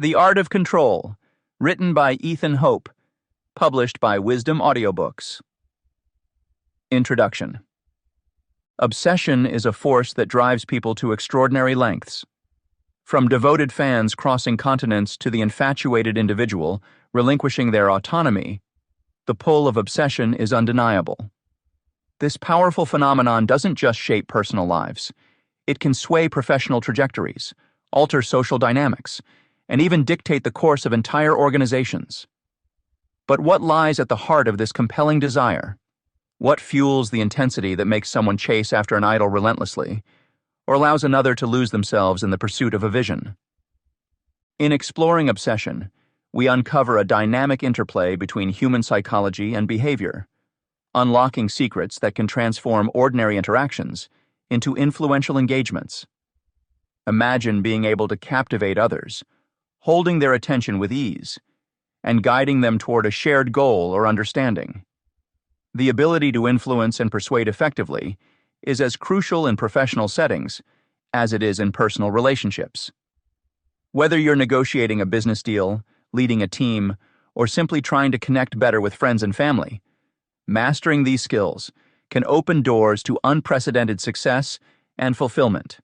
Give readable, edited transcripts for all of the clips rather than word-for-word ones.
The Art of Control, written by Ethan Hope, published by Wisdom Audiobooks. Introduction. Obsession is a force that drives people to extraordinary lengths. From devoted fans crossing continents to the infatuated individual relinquishing their autonomy, the pull of obsession is undeniable. This powerful phenomenon doesn't just shape personal lives. It can sway professional trajectories, alter social dynamics, and even dictate the course of entire organizations. But what lies at the heart of this compelling desire? What fuels the intensity that makes someone chase after an idol relentlessly, or allows another to lose themselves in the pursuit of a vision? In exploring obsession, we uncover a dynamic interplay between human psychology and behavior, unlocking secrets that can transform ordinary interactions into influential engagements. Imagine being able to captivate others, holding their attention with ease, and guiding them toward a shared goal or understanding. The ability to influence and persuade effectively is as crucial in professional settings as it is in personal relationships. Whether you're negotiating a business deal, leading a team, or simply trying to connect better with friends and family, mastering these skills can open doors to unprecedented success and fulfillment.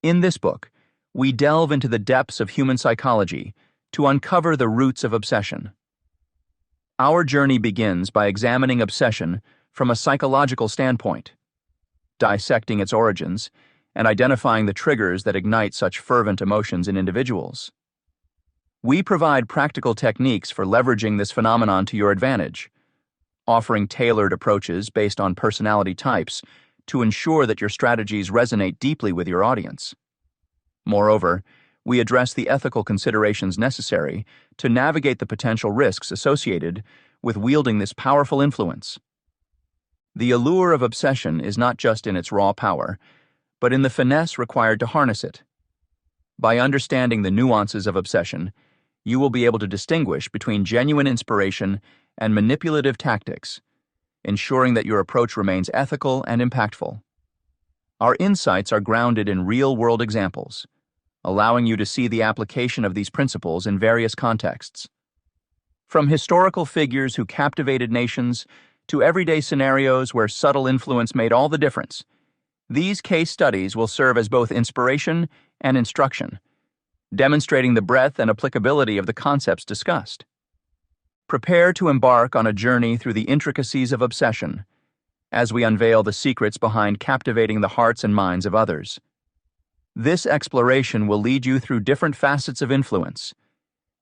In this book, we delve into the depths of human psychology to uncover the roots of obsession. Our journey begins by examining obsession from a psychological standpoint, dissecting its origins and identifying the triggers that ignite such fervent emotions in individuals. We provide practical techniques for leveraging this phenomenon to your advantage, offering tailored approaches based on personality types to ensure that your strategies resonate deeply with your audience. Moreover, we address the ethical considerations necessary to navigate the potential risks associated with wielding this powerful influence. The allure of obsession is not just in its raw power, but in the finesse required to harness it. By understanding the nuances of obsession, you will be able to distinguish between genuine inspiration and manipulative tactics, ensuring that your approach remains ethical and impactful. Our insights are grounded in real-world examples, allowing you to see the application of these principles in various contexts. From historical figures who captivated nations to everyday scenarios where subtle influence made all the difference, these case studies will serve as both inspiration and instruction, demonstrating the breadth and applicability of the concepts discussed. Prepare to embark on a journey through the intricacies of obsession as we unveil the secrets behind captivating the hearts and minds of others. This exploration will lead you through different facets of influence,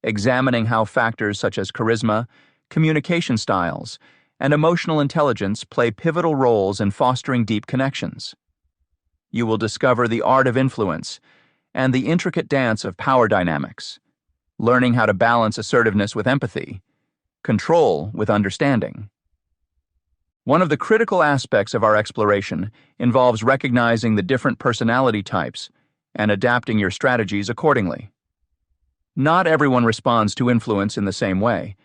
examining how factors such as charisma, communication styles, and emotional intelligence play pivotal roles in fostering deep connections. You will discover the art of influence and the intricate dance of power dynamics, learning how to balance assertiveness with empathy, control with understanding. One of the critical aspects of our exploration involves recognizing the different personality types and adapting your strategies accordingly. Not everyone responds to influence in the same way,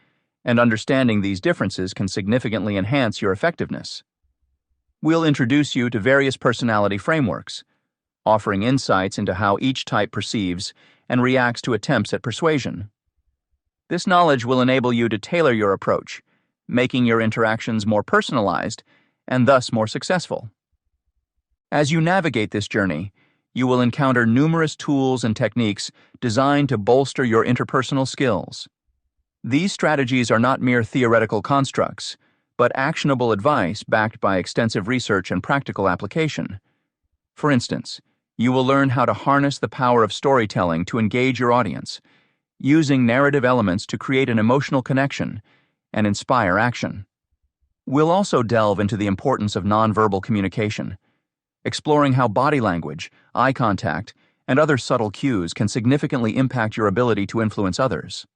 and understanding these differences can significantly enhance your effectiveness. We'll introduce you to various personality frameworks, offering insights into how each type perceives and reacts to attempts at persuasion. This knowledge will enable you to tailor your approach, making your interactions more personalized and thus more successful. As you navigate this journey, you will encounter numerous tools and techniques designed to bolster your interpersonal skills. These strategies are not mere theoretical constructs, but actionable advice backed by extensive research and practical application. For instance, you will learn how to harness the power of storytelling to engage your audience, using narrative elements to create an emotional connection and inspire action. We'll also delve into the importance of nonverbal communication, exploring how body language, eye contact, and other subtle cues can significantly impact your ability to influence others.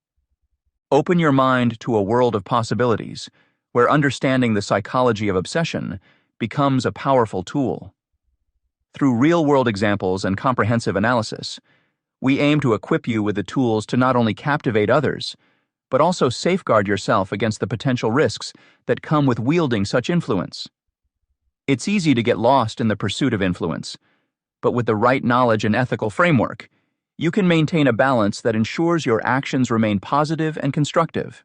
Open your mind to a world of possibilities, where understanding the psychology of obsession becomes a powerful tool. Through real-world examples and comprehensive analysis, we aim to equip you with the tools to not only captivate others, but also safeguard yourself against the potential risks that come with wielding such influence. It's easy to get lost in the pursuit of influence, but with the right knowledge and ethical framework, you can maintain a balance that ensures your actions remain positive and constructive.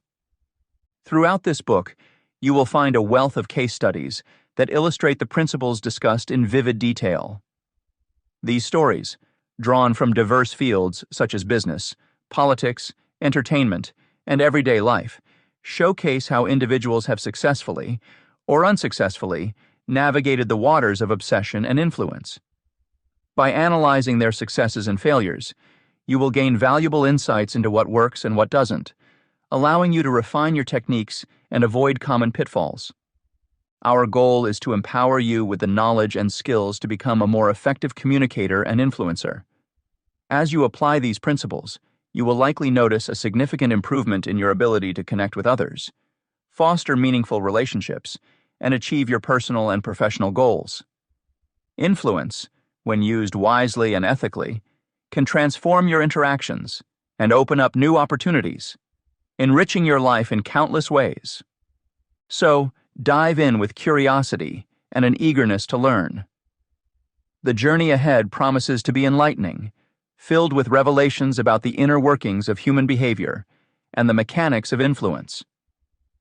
Throughout this book, you will find a wealth of case studies that illustrate the principles discussed in vivid detail. These stories, drawn from diverse fields such as business, politics, entertainment, and everyday life, showcase how individuals have successfully, or unsuccessfully, navigated the waters of obsession and influence. By analyzing their successes and failures, you will gain valuable insights into what works and what doesn't, allowing you to refine your techniques and avoid common pitfalls. Our goal is to empower you with the knowledge and skills to become a more effective communicator and influencer. As you apply these principles, you will likely notice a significant improvement in your ability to connect with others, foster meaningful relationships, and achieve your personal and professional goals. Influence, when used wisely and ethically, can transform your interactions and open up new opportunities, enriching your life in countless ways. So, dive in with curiosity and an eagerness to learn. The journey ahead promises to be enlightening, filled with revelations about the inner workings of human behavior and the mechanics of influence.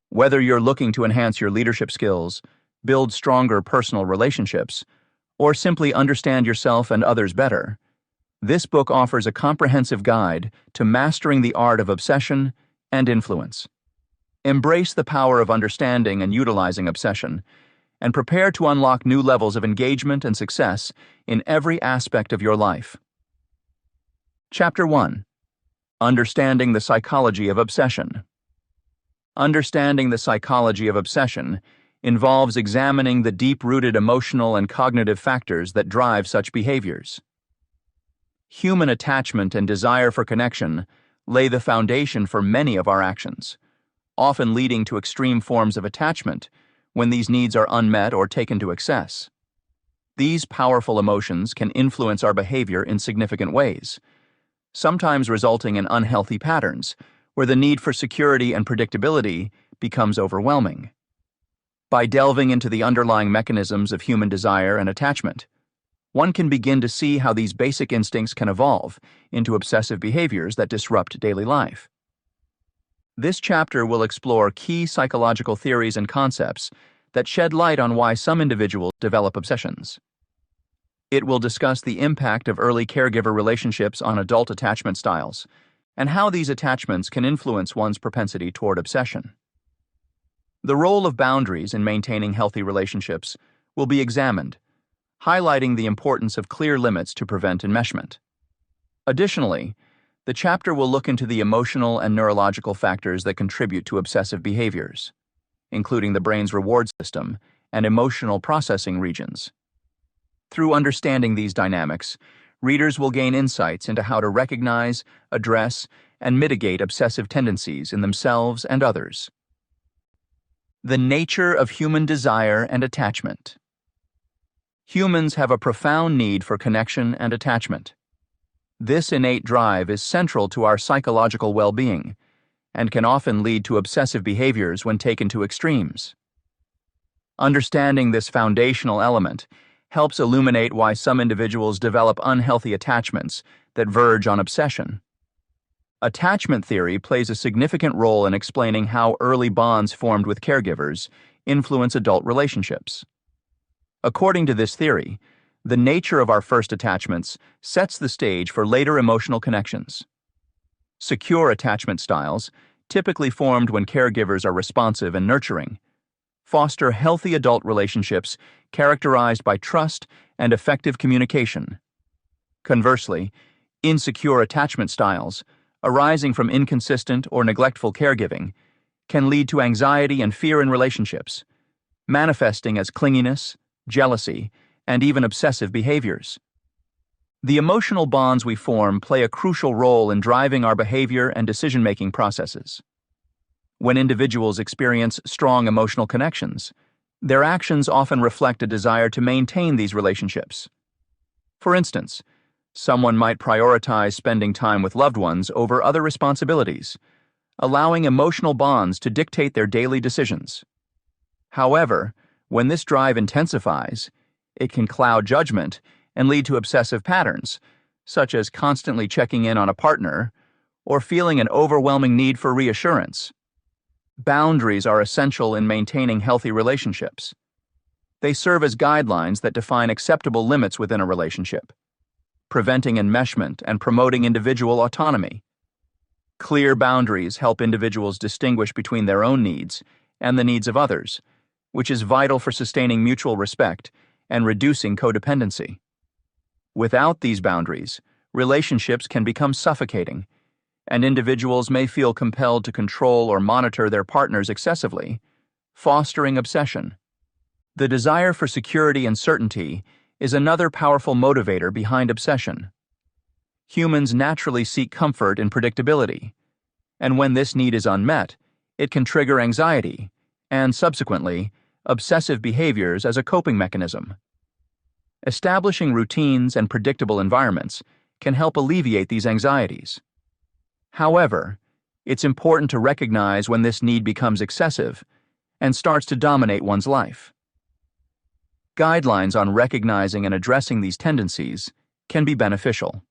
Whether you're looking to enhance your leadership skills, build stronger personal relationships, or simply understand yourself and others better, this book offers a comprehensive guide to mastering the art of obsession and influence. Embrace the power of understanding and utilizing obsession, and prepare to unlock new levels of engagement and success in every aspect of your life. Chapter 1. Understanding the Psychology of Obsession. Understanding the psychology of obsession involves examining the deep-rooted emotional and cognitive factors that drive such behaviors. Human attachment and desire for connection lay the foundation for many of our actions, often leading to extreme forms of attachment when these needs are unmet or taken to excess. These powerful emotions can influence our behavior in significant ways, sometimes resulting in unhealthy patterns where the need for security and predictability becomes overwhelming. By delving into the underlying mechanisms of human desire and attachment, one can begin to see how these basic instincts can evolve into obsessive behaviors that disrupt daily life. This chapter will explore key psychological theories and concepts that shed light on why some individuals develop obsessions. It will discuss the impact of early caregiver relationships on adult attachment styles, and how these attachments can influence one's propensity toward obsession. The role of boundaries in maintaining healthy relationships will be examined, highlighting the importance of clear limits to prevent enmeshment. Additionally, the chapter will look into the emotional and neurological factors that contribute to obsessive behaviors, including the brain's reward system and emotional processing regions. Through understanding these dynamics, readers will gain insights into how to recognize, address, and mitigate obsessive tendencies in themselves and others. The nature of human desire and attachment. Humans have a profound need for connection and attachment. This innate drive is central to our psychological well-being and can often lead to obsessive behaviors when taken to extremes. Understanding this foundational element helps illuminate why some individuals develop unhealthy attachments that verge on obsession. Attachment theory plays a significant role in explaining how early bonds formed with caregivers influence adult relationships. According to this theory, the nature of our first attachments sets the stage for later emotional connections. Secure attachment styles, typically formed when caregivers are responsive and nurturing, foster healthy adult relationships characterized by trust and effective communication. Conversely, insecure attachment styles, arising from inconsistent or neglectful caregiving, can lead to anxiety and fear in relationships, manifesting as clinginess, jealousy, and even obsessive behaviors. The emotional bonds we form play a crucial role in driving our behavior and decision-making processes. When individuals experience strong emotional connections, their actions often reflect a desire to maintain these relationships. For instance, someone might prioritize spending time with loved ones over other responsibilities, allowing emotional bonds to dictate their daily decisions. However, when this drive intensifies, it can cloud judgment and lead to obsessive patterns, such as constantly checking in on a partner or feeling an overwhelming need for reassurance. Boundaries are essential in maintaining healthy relationships. They serve as guidelines that define acceptable limits within a relationship, preventing enmeshment and promoting individual autonomy. Clear boundaries help individuals distinguish between their own needs and the needs of others, which is vital for sustaining mutual respect and reducing codependency. Without these boundaries, relationships can become suffocating, and individuals may feel compelled to control or monitor their partners excessively, fostering obsession. The desire for security and certainty is another powerful motivator behind obsession. Humans naturally seek comfort in predictability, and when this need is unmet, it can trigger anxiety and, subsequently, obsessive behaviors as a coping mechanism. Establishing routines and predictable environments can help alleviate these anxieties. However, it's important to recognize when this need becomes excessive and starts to dominate one's life. Guidelines on recognizing and addressing these tendencies can be beneficial.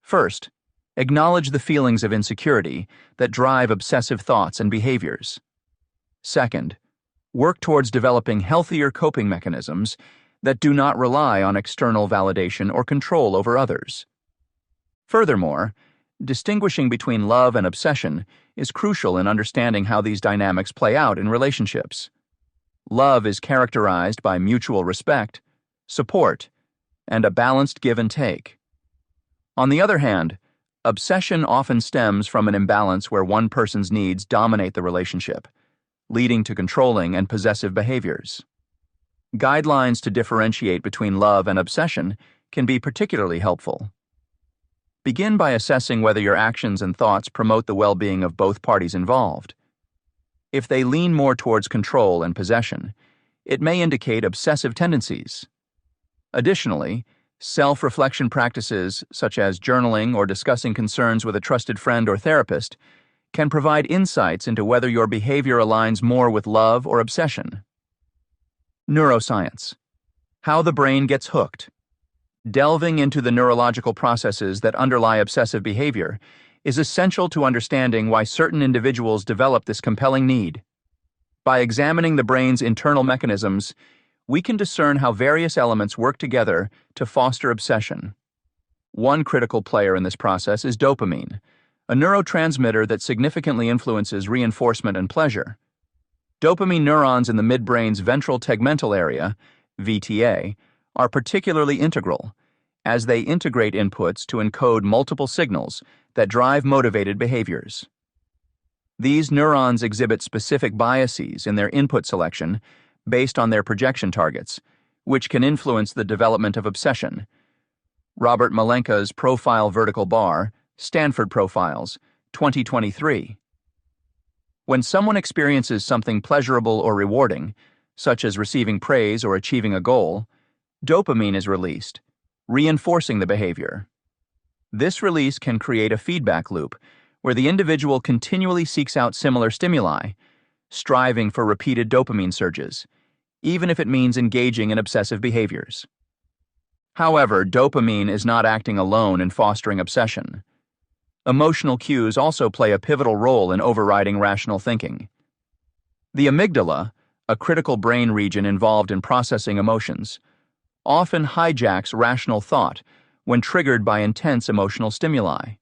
First, acknowledge the feelings of insecurity that drive obsessive thoughts and behaviors. Second, work towards developing healthier coping mechanisms that do not rely on external validation or control over others. Furthermore, distinguishing between love and obsession is crucial in understanding how these dynamics play out in relationships. Love is characterized by mutual respect, support, and a balanced give and take. On the other hand, obsession often stems from an imbalance where one person's needs dominate the relationship, leading to controlling and possessive behaviors. Guidelines to differentiate between love and obsession can be particularly helpful. Begin by assessing whether your actions and thoughts promote the well-being of both parties involved. If they lean more towards control and possession, it may indicate obsessive tendencies. Additionally, self-reflection practices such as journaling or discussing concerns with a trusted friend or therapist can provide insights into whether your behavior aligns more with love or obsession. Neuroscience: how the brain gets hooked. Delving into the neurological processes that underlie obsessive behavior is essential to understanding why certain individuals develop this compelling need. By examining the brain's internal mechanisms, we can discern how various elements work together to foster obsession. One critical player in this process is dopamine, a neurotransmitter that significantly influences reinforcement and pleasure. Dopamine neurons in the midbrain's ventral tegmental area, VTA, are particularly integral, as they integrate inputs to encode multiple signals that drive motivated behaviors. These neurons exhibit specific biases in their input selection based on their projection targets, which can influence the development of obsession. Robert Malenka's Profile Vertical Bar, Stanford Profiles, 2023. When someone experiences something pleasurable or rewarding, such as receiving praise or achieving a goal, dopamine is released, reinforcing the behavior. This release can create a feedback loop where the individual continually seeks out similar stimuli, striving for repeated dopamine surges, even if it means engaging in obsessive behaviors. However, dopamine is not acting alone in fostering obsession. Emotional cues also play a pivotal role in overriding rational thinking. The amygdala, a critical brain region involved in processing emotions, often hijacks rational thought when triggered by intense emotional stimuli.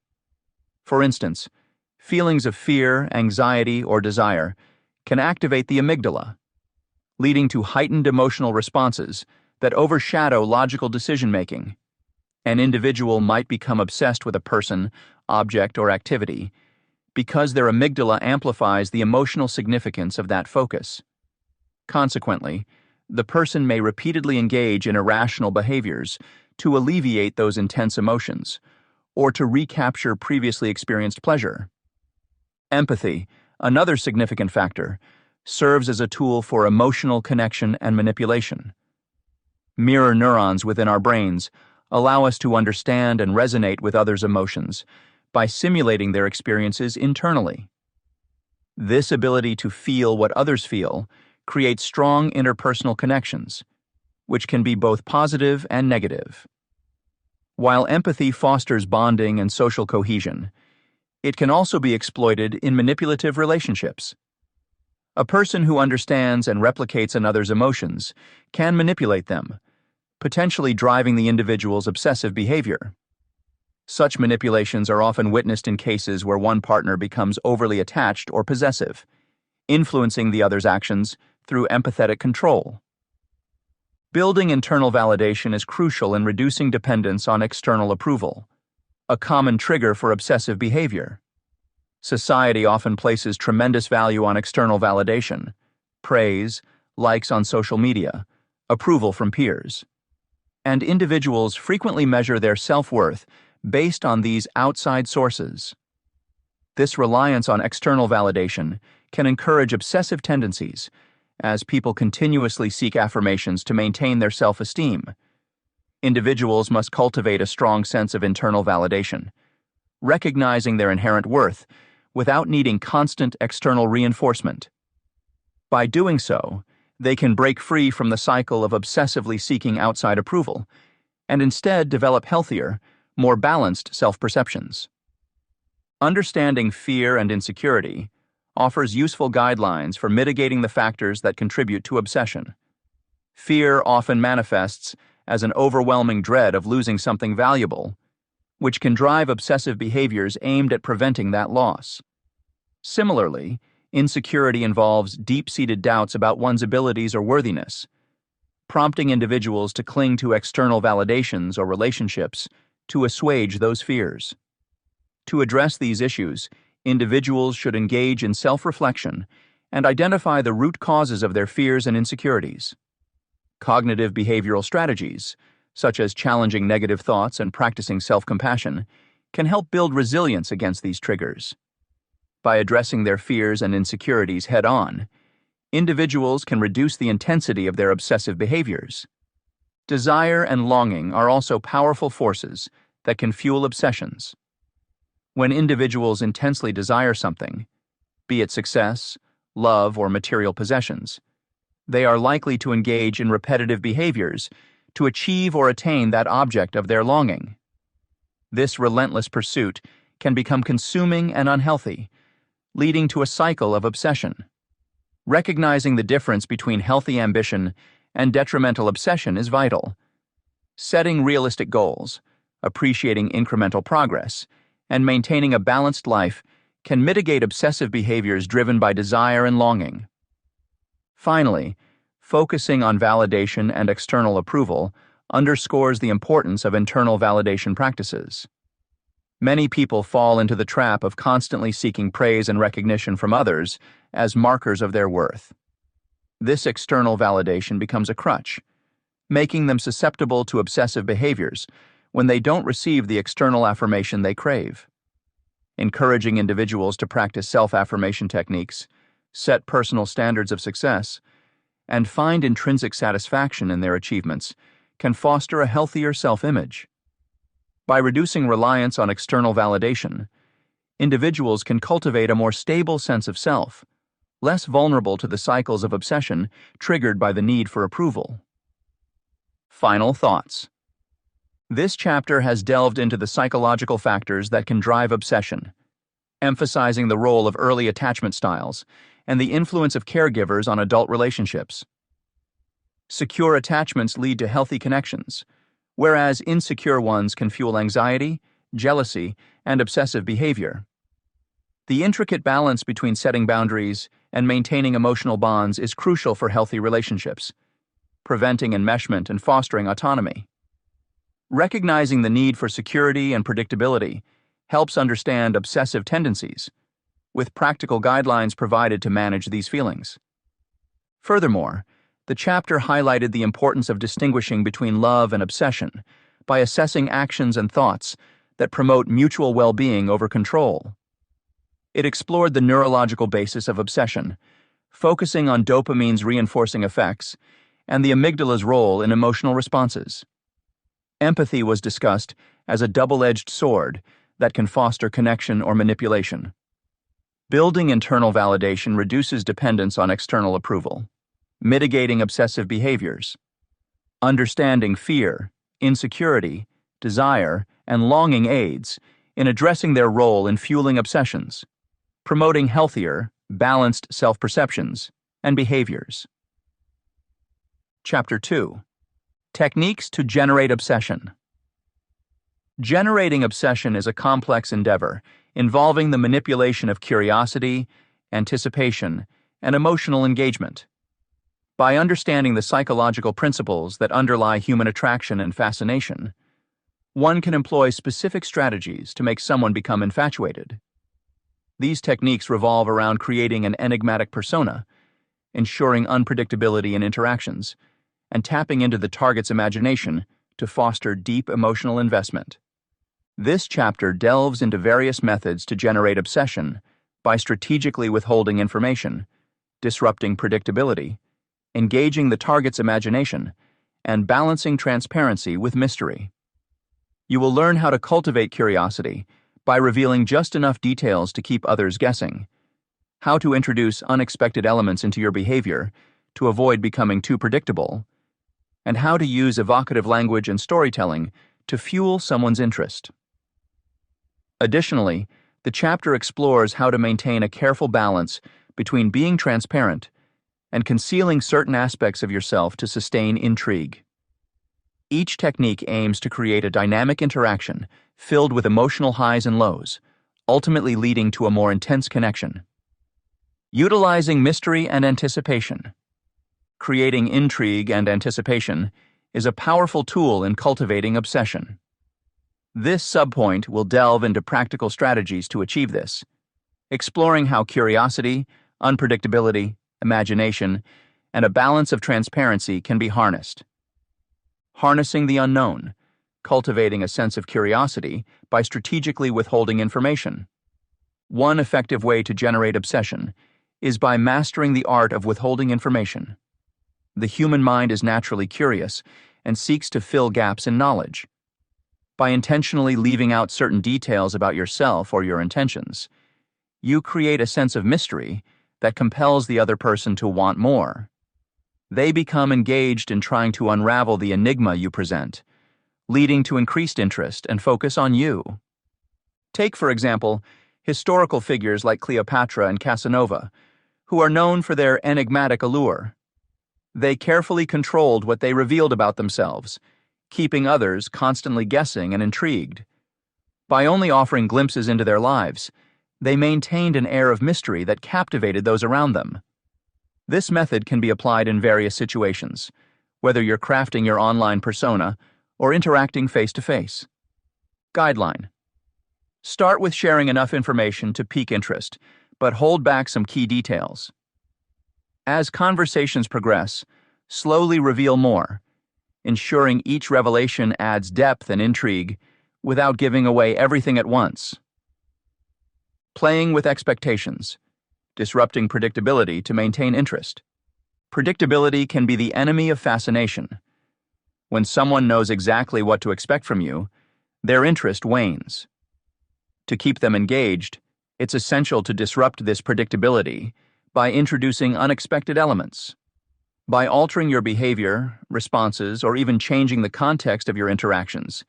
For instance, feelings of fear, anxiety, or desire can activate the amygdala, leading to heightened emotional responses that overshadow logical decision-making. An individual might become obsessed with a person, object, or activity because their amygdala amplifies the emotional significance of that focus. Consequently, the person may repeatedly engage in irrational behaviors to alleviate those intense emotions or to recapture previously experienced pleasure. Empathy, another significant factor, serves as a tool for emotional connection and manipulation. Mirror neurons within our brains allow us to understand and resonate with others' emotions by simulating their experiences internally. This ability to feel what others feel creates strong interpersonal connections, which can be both positive and negative. While empathy fosters bonding and social cohesion, it can also be exploited in manipulative relationships. A person who understands and replicates another's emotions can manipulate them, potentially driving the individual's obsessive behavior. Such manipulations are often witnessed in cases where one partner becomes overly attached or possessive, influencing the other's actions through empathetic control. Building internal validation is crucial in reducing dependence on external approval, a common trigger for obsessive behavior. Society often places tremendous value on external validation, praise, likes on social media, approval from peers. And individuals frequently measure their self-worth based on these outside sources. This reliance on external validation can encourage obsessive tendencies, as people continuously seek affirmations to maintain their self-esteem. Individuals must cultivate a strong sense of internal validation, recognizing their inherent worth without needing constant external reinforcement. By doing so, they can break free from the cycle of obsessively seeking outside approval and instead develop healthier, more balanced self-perceptions. Understanding fear and insecurity offers useful guidelines for mitigating the factors that contribute to obsession. Fear often manifests as an overwhelming dread of losing something valuable, which can drive obsessive behaviors aimed at preventing that loss. Similarly, insecurity involves deep-seated doubts about one's abilities or worthiness, prompting individuals to cling to external validations or relationships to assuage those fears. To address these issues, individuals should engage in self-reflection and identify the root causes of their fears and insecurities. Cognitive behavioral strategies, such as challenging negative thoughts and practicing self-compassion, can help build resilience against these triggers. By addressing their fears and insecurities head-on, individuals can reduce the intensity of their obsessive behaviors. Desire and longing are also powerful forces that can fuel obsessions. When individuals intensely desire something, be it success, love, or material possessions, they are likely to engage in repetitive behaviors to achieve or attain that object of their longing. This relentless pursuit can become consuming and unhealthy, leading to a cycle of obsession. Recognizing the difference between healthy ambition and detrimental obsession is vital. Setting realistic goals, appreciating incremental progress, and maintaining a balanced life can mitigate obsessive behaviors driven by desire and longing. Finally, focusing on validation and external approval underscores the importance of internal validation practices. Many people fall into the trap of constantly seeking praise and recognition from others as markers of their worth. This external validation becomes a crutch, making them susceptible to obsessive behaviors when they don't receive the external affirmation they crave. Encouraging individuals to practice self-affirmation techniques, set personal standards of success, and find intrinsic satisfaction in their achievements can foster a healthier self-image. By reducing reliance on external validation, individuals can cultivate a more stable sense of self, less vulnerable to the cycles of obsession triggered by the need for approval. Final thoughts. This chapter has delved into the psychological factors that can drive obsession, emphasizing the role of early attachment styles and the influence of caregivers on adult relationships. Secure attachments lead to healthy connections, whereas insecure ones can fuel anxiety, jealousy, and obsessive behavior. The intricate balance between setting boundaries and maintaining emotional bonds is crucial for healthy relationships, preventing enmeshment and fostering autonomy. Recognizing the need for security and predictability helps understand obsessive tendencies, with practical guidelines provided to manage these feelings. Furthermore, the chapter highlighted the importance of distinguishing between love and obsession by assessing actions and thoughts that promote mutual well-being over control. It explored the neurological basis of obsession, focusing on dopamine's reinforcing effects and the amygdala's role in emotional responses. Empathy was discussed as a double-edged sword that can foster connection or manipulation. Building internal validation reduces dependence on external approval, mitigating obsessive behaviors. Understanding fear, insecurity, desire, and longing aids in addressing their role in fueling obsessions, promoting healthier, balanced self-perceptions and behaviors. Chapter 2. Techniques to generate obsession. Generating obsession is a complex endeavor involving the manipulation of curiosity, anticipation, and emotional engagement. By understanding the psychological principles that underlie human attraction and fascination, one can employ specific strategies to make someone become infatuated. These techniques revolve around creating an enigmatic persona, ensuring unpredictability in interactions, and tapping into the target's imagination to foster deep emotional investment. This chapter delves into various methods to generate obsession by strategically withholding information, disrupting predictability, engaging the target's imagination, and balancing transparency with mystery. You will learn how to cultivate curiosity by revealing just enough details to keep others guessing, how to introduce unexpected elements into your behavior to avoid becoming too predictable, and how to use evocative language and storytelling to fuel someone's interest. Additionally, the chapter explores how to maintain a careful balance between being transparent and concealing certain aspects of yourself to sustain intrigue. Each technique aims to create a dynamic interaction filled with emotional highs and lows, ultimately leading to a more intense connection. Utilizing mystery and anticipation. Creating intrigue and anticipation is a powerful tool in cultivating obsession. This subpoint will delve into practical strategies to achieve this, exploring how curiosity, unpredictability, imagination, and a balance of transparency can be harnessed. Harnessing the unknown, cultivating a sense of curiosity by strategically withholding information. One effective way to generate obsession is by mastering the art of withholding information. The human mind is naturally curious and seeks to fill gaps in knowledge. By intentionally leaving out certain details about yourself or your intentions, you create a sense of mystery that compels the other person to want more. They become engaged in trying to unravel the enigma you present, leading to increased interest and focus on you. Take, for example, historical figures like Cleopatra and Casanova, who are known for their enigmatic allure. They carefully controlled what they revealed about themselves, keeping others constantly guessing and intrigued. By only offering glimpses into their lives, they maintained an air of mystery that captivated those around them. This method can be applied in various situations, whether you're crafting your online persona or interacting face-to-face. Guideline. Start with sharing enough information to pique interest, but hold back some key details. As conversations progress, slowly reveal more, ensuring each revelation adds depth and intrigue without giving away everything at once. Playing with expectations, disrupting predictability to maintain interest. Predictability can be the enemy of fascination. When someone knows exactly what to expect from you, their interest wanes. To keep them engaged, it's essential to disrupt this predictability by introducing unexpected elements. By altering your behavior, responses, or even changing the context of your interactions,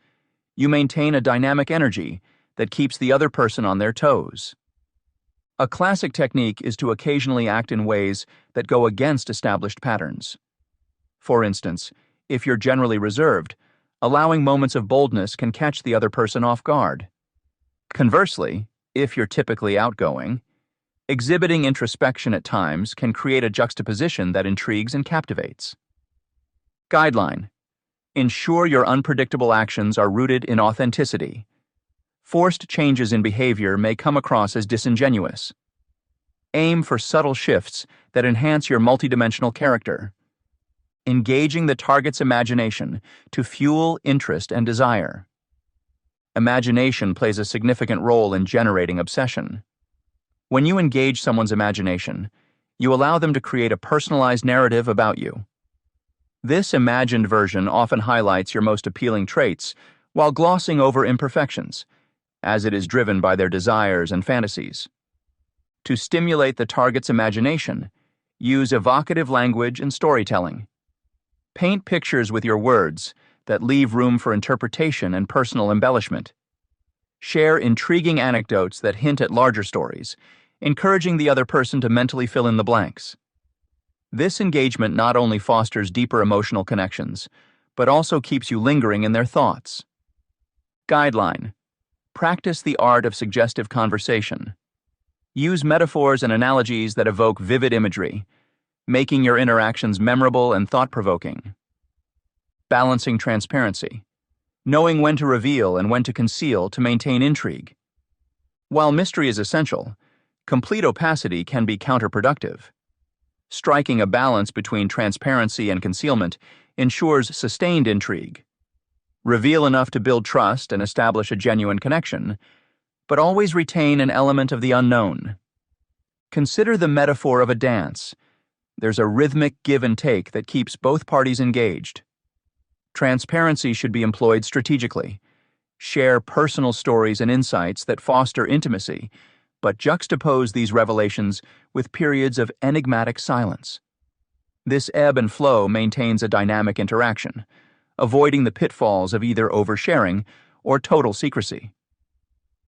you maintain a dynamic energy that keeps the other person on their toes. A classic technique is to occasionally act in ways that go against established patterns. For instance, if you're generally reserved, allowing moments of boldness can catch the other person off guard. Conversely, if you're typically outgoing, exhibiting introspection at times can create a juxtaposition that intrigues and captivates. Guideline. Ensure your unpredictable actions are rooted in authenticity. Forced changes in behavior may come across as disingenuous. Aim for subtle shifts that enhance your multidimensional character. Engaging the target's imagination to fuel interest and desire. Imagination plays a significant role in generating obsession. When you engage someone's imagination, you allow them to create a personalized narrative about you. This imagined version often highlights your most appealing traits while glossing over imperfections, as it is driven by their desires and fantasies. To stimulate the target's imagination, use evocative language and storytelling. Paint pictures with your words that leave room for interpretation and personal embellishment. Share intriguing anecdotes that hint at larger stories, encouraging the other person to mentally fill in the blanks. This engagement not only fosters deeper emotional connections, but also keeps you lingering in their thoughts. Guideline: practice the art of suggestive conversation. Use metaphors and analogies that evoke vivid imagery, making your interactions memorable and thought-provoking. Balancing transparency. Knowing when to reveal and when to conceal to maintain intrigue. While mystery is essential, complete opacity can be counterproductive. Striking a balance between transparency and concealment ensures sustained intrigue. Reveal enough to build trust and establish a genuine connection, but always retain an element of the unknown. Consider the metaphor of a dance. There's a rhythmic give and take that keeps both parties engaged. Transparency should be employed strategically. Share personal stories and insights that foster intimacy, but juxtapose these revelations with periods of enigmatic silence. This ebb and flow maintains a dynamic interaction, avoiding the pitfalls of either oversharing or total secrecy.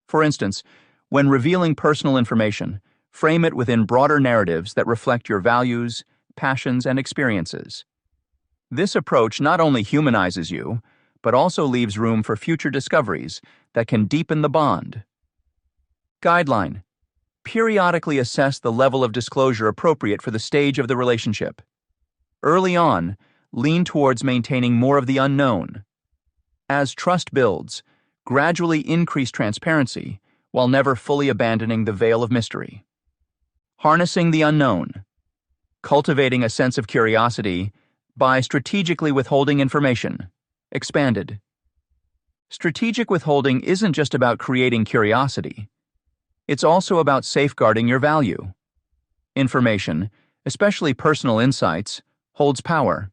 For instance, when revealing personal information, frame it within broader narratives that reflect your values, passions, and experiences. This approach not only humanizes you, but also leaves room for future discoveries that can deepen the bond. Guideline: periodically assess the level of disclosure appropriate for the stage of the relationship. Early on, lean towards maintaining more of the unknown. As trust builds, gradually increase transparency while never fully abandoning the veil of mystery. Harnessing the unknown. Cultivating a sense of curiosity by strategically withholding information. Expanded. Strategic withholding isn't just about creating curiosity. It's also about safeguarding your value. Information, especially personal insights, holds power.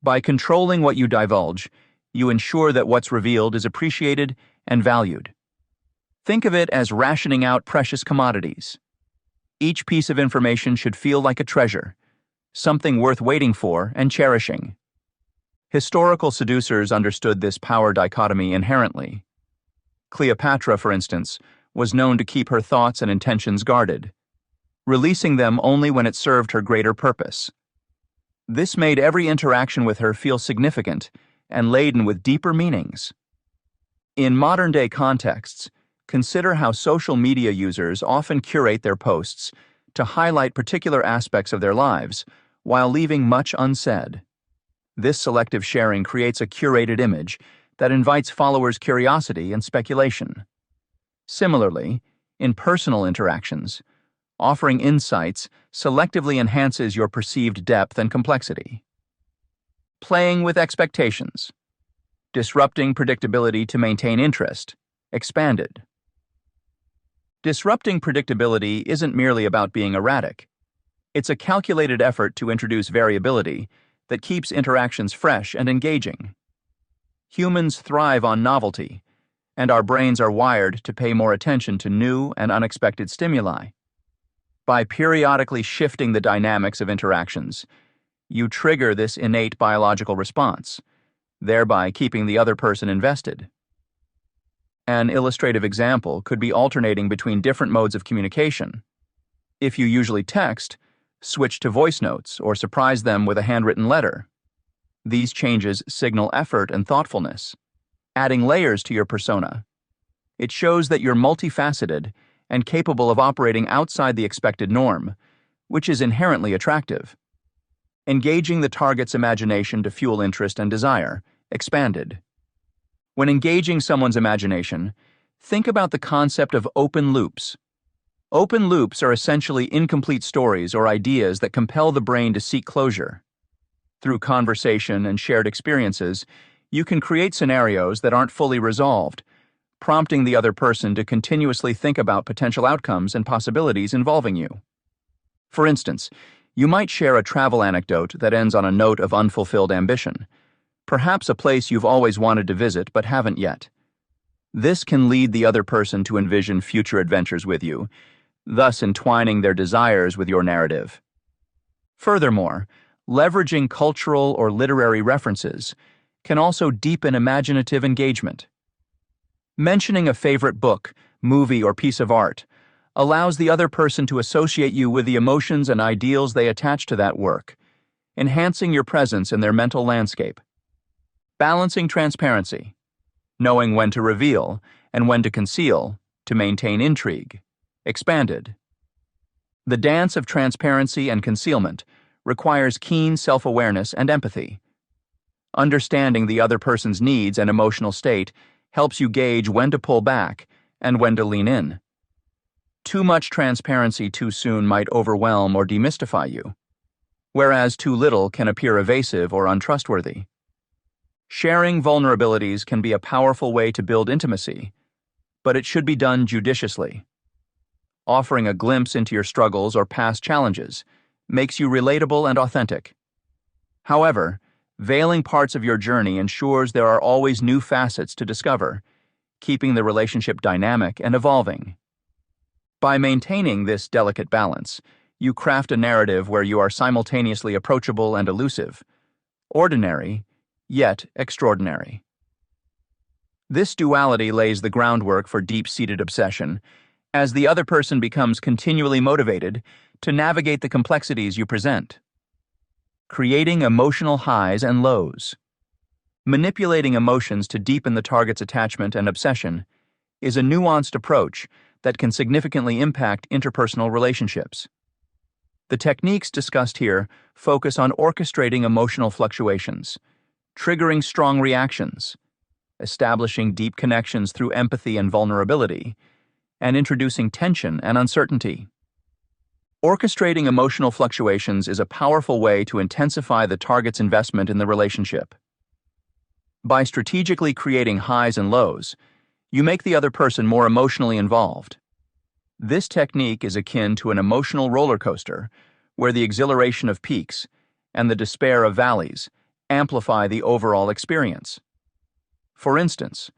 By controlling what you divulge, you ensure that what's revealed is appreciated and valued. Think of it as rationing out precious commodities. Each piece of information should feel like a treasure, something worth waiting for and cherishing. Historical seducers understood this power dichotomy inherently. Cleopatra, for instance, was known to keep her thoughts and intentions guarded, releasing them only when it served her greater purpose. This made every interaction with her feel significant and laden with deeper meanings. In modern-day contexts, consider how social media users often curate their posts to highlight particular aspects of their lives while leaving much unsaid. This selective sharing creates a curated image that invites followers' curiosity and speculation. Similarly, in personal interactions, offering insights selectively enhances your perceived depth and complexity. Playing with expectations. Disrupting predictability to maintain interest. Expanded. Disrupting predictability isn't merely about being erratic. It's a calculated effort to introduce variability that keeps interactions fresh and engaging. Humans thrive on novelty, and our brains are wired to pay more attention to new and unexpected stimuli. By periodically shifting the dynamics of interactions, you trigger this innate biological response, thereby keeping the other person invested. An illustrative example could be alternating between different modes of communication. If you usually text, switch to voice notes or surprise them with a handwritten letter. These changes signal effort and thoughtfulness, adding layers to your persona. It shows that you're multifaceted and capable of operating outside the expected norm, which is inherently attractive. Engaging the target's imagination to fuel interest and desire. Expanded. When engaging someone's imagination, think about the concept of open loops. Open loops are essentially incomplete stories or ideas that compel the brain to seek closure. Through conversation and shared experiences, you can create scenarios that aren't fully resolved, prompting the other person to continuously think about potential outcomes and possibilities involving you. For instance, you might share a travel anecdote that ends on a note of unfulfilled ambition, perhaps a place you've always wanted to visit but haven't yet. This can lead the other person to envision future adventures with you, thus entwining their desires with your narrative. Furthermore, leveraging cultural or literary references, can also deepen imaginative engagement. Mentioning a favorite book, movie, or piece of art allows the other person to associate you with the emotions and ideals they attach to that work, enhancing your presence in their mental landscape. Balancing transparency, knowing when to reveal and when to conceal to maintain intrigue. Expanded. The dance of transparency and concealment requires keen self-awareness and empathy. Understanding the other person's needs and emotional state helps you gauge when to pull back and when to lean in. Too much transparency too soon might overwhelm or demystify you, whereas too little can appear evasive or untrustworthy. Sharing vulnerabilities can be a powerful way to build intimacy, but it should be done judiciously. Offering a glimpse into your struggles or past challenges makes you relatable and authentic. However, veiling parts of your journey ensures there are always new facets to discover, keeping the relationship dynamic and evolving. By maintaining this delicate balance, you craft a narrative where you are simultaneously approachable and elusive, ordinary, yet extraordinary. This duality lays the groundwork for deep-seated obsession, as the other person becomes continually motivated to navigate the complexities you present. Creating emotional highs and lows. Manipulating emotions to deepen the target's attachment and obsession is a nuanced approach that can significantly impact interpersonal relationships. The techniques discussed here focus on orchestrating emotional fluctuations, triggering strong reactions, establishing deep connections through empathy and vulnerability, and introducing tension and uncertainty. Orchestrating emotional fluctuations is a powerful way to intensify the target's investment in the relationship. By strategically creating highs and lows, you make the other person more emotionally involved. This technique is akin to an emotional roller coaster, where the exhilaration of peaks and the despair of valleys amplify the overall experience. For instance,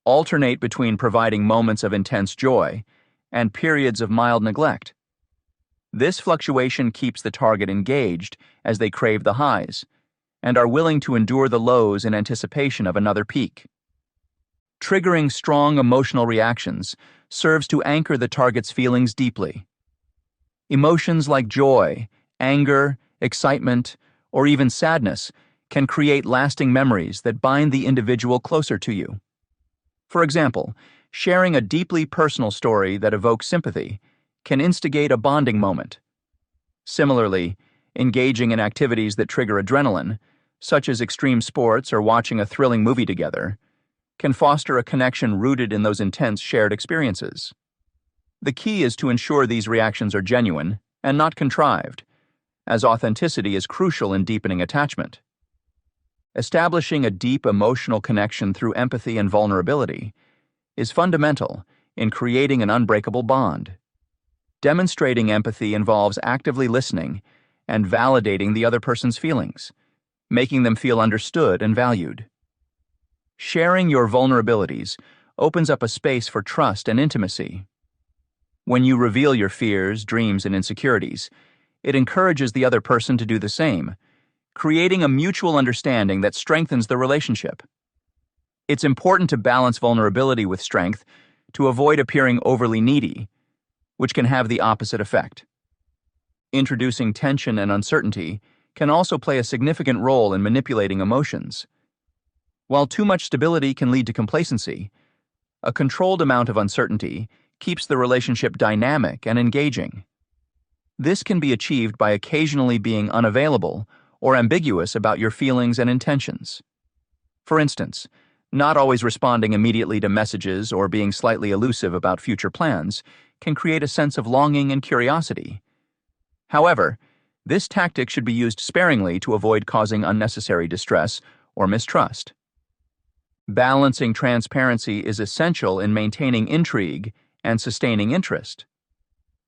alternate between providing moments of intense joy and periods of mild neglect. This fluctuation keeps the target engaged as they crave the highs and are willing to endure the lows in anticipation of another peak. Triggering strong emotional reactions serves to anchor the target's feelings deeply. Emotions like joy, anger, excitement, or even sadness can create lasting memories that bind the individual closer to you. For example, sharing a deeply personal story that evokes sympathy can instigate a bonding moment. Similarly, engaging in activities that trigger adrenaline, such as extreme sports or watching a thrilling movie together, can foster a connection rooted in those intense shared experiences. The key is to ensure these reactions are genuine and not contrived, as authenticity is crucial in deepening attachment. Establishing a deep emotional connection through empathy and vulnerability is fundamental in creating an unbreakable bond. Demonstrating empathy involves actively listening and validating the other person's feelings, making them feel understood and valued. Sharing your vulnerabilities opens up a space for trust and intimacy. When you reveal your fears, dreams, and insecurities, it encourages the other person to do the same, creating a mutual understanding that strengthens the relationship. It's important to balance vulnerability with strength to avoid appearing overly needy, which can have the opposite effect. Introducing tension and uncertainty can also play a significant role in manipulating emotions. While too much stability can lead to complacency, a controlled amount of uncertainty keeps the relationship dynamic and engaging. This can be achieved by occasionally being unavailable or ambiguous about your feelings and intentions. For instance, not always responding immediately to messages or being slightly elusive about future plans can create a sense of longing and curiosity. However, this tactic should be used sparingly to avoid causing unnecessary distress or mistrust. Balancing transparency is essential in maintaining intrigue and sustaining interest.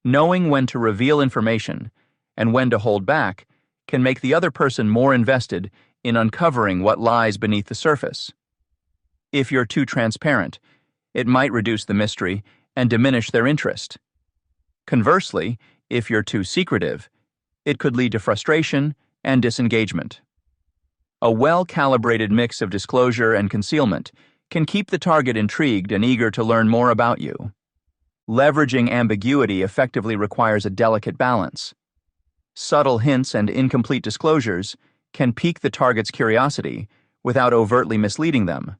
Knowing when to reveal information and when to hold back can make the other person more invested in uncovering what lies beneath the surface. If you're too transparent, it might reduce the mystery and diminish their interest. Conversely, if you're too secretive, it could lead to frustration and disengagement. A well-calibrated mix of disclosure and concealment can keep the target intrigued and eager to learn more about you. Leveraging ambiguity effectively requires a delicate balance. Subtle hints and incomplete disclosures can pique the target's curiosity without overtly misleading them.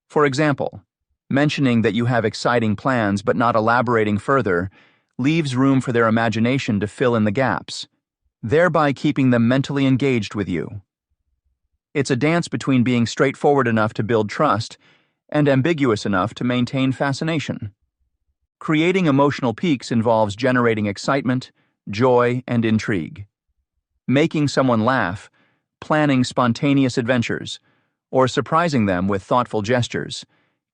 For example, mentioning that you have exciting plans but not elaborating further leaves room for their imagination to fill in the gaps, thereby keeping them mentally engaged with you. It's a dance between being straightforward enough to build trust and ambiguous enough to maintain fascination. Creating emotional peaks involves generating excitement, joy, and intrigue. Making someone laugh, planning spontaneous adventures, or surprising them with thoughtful gestures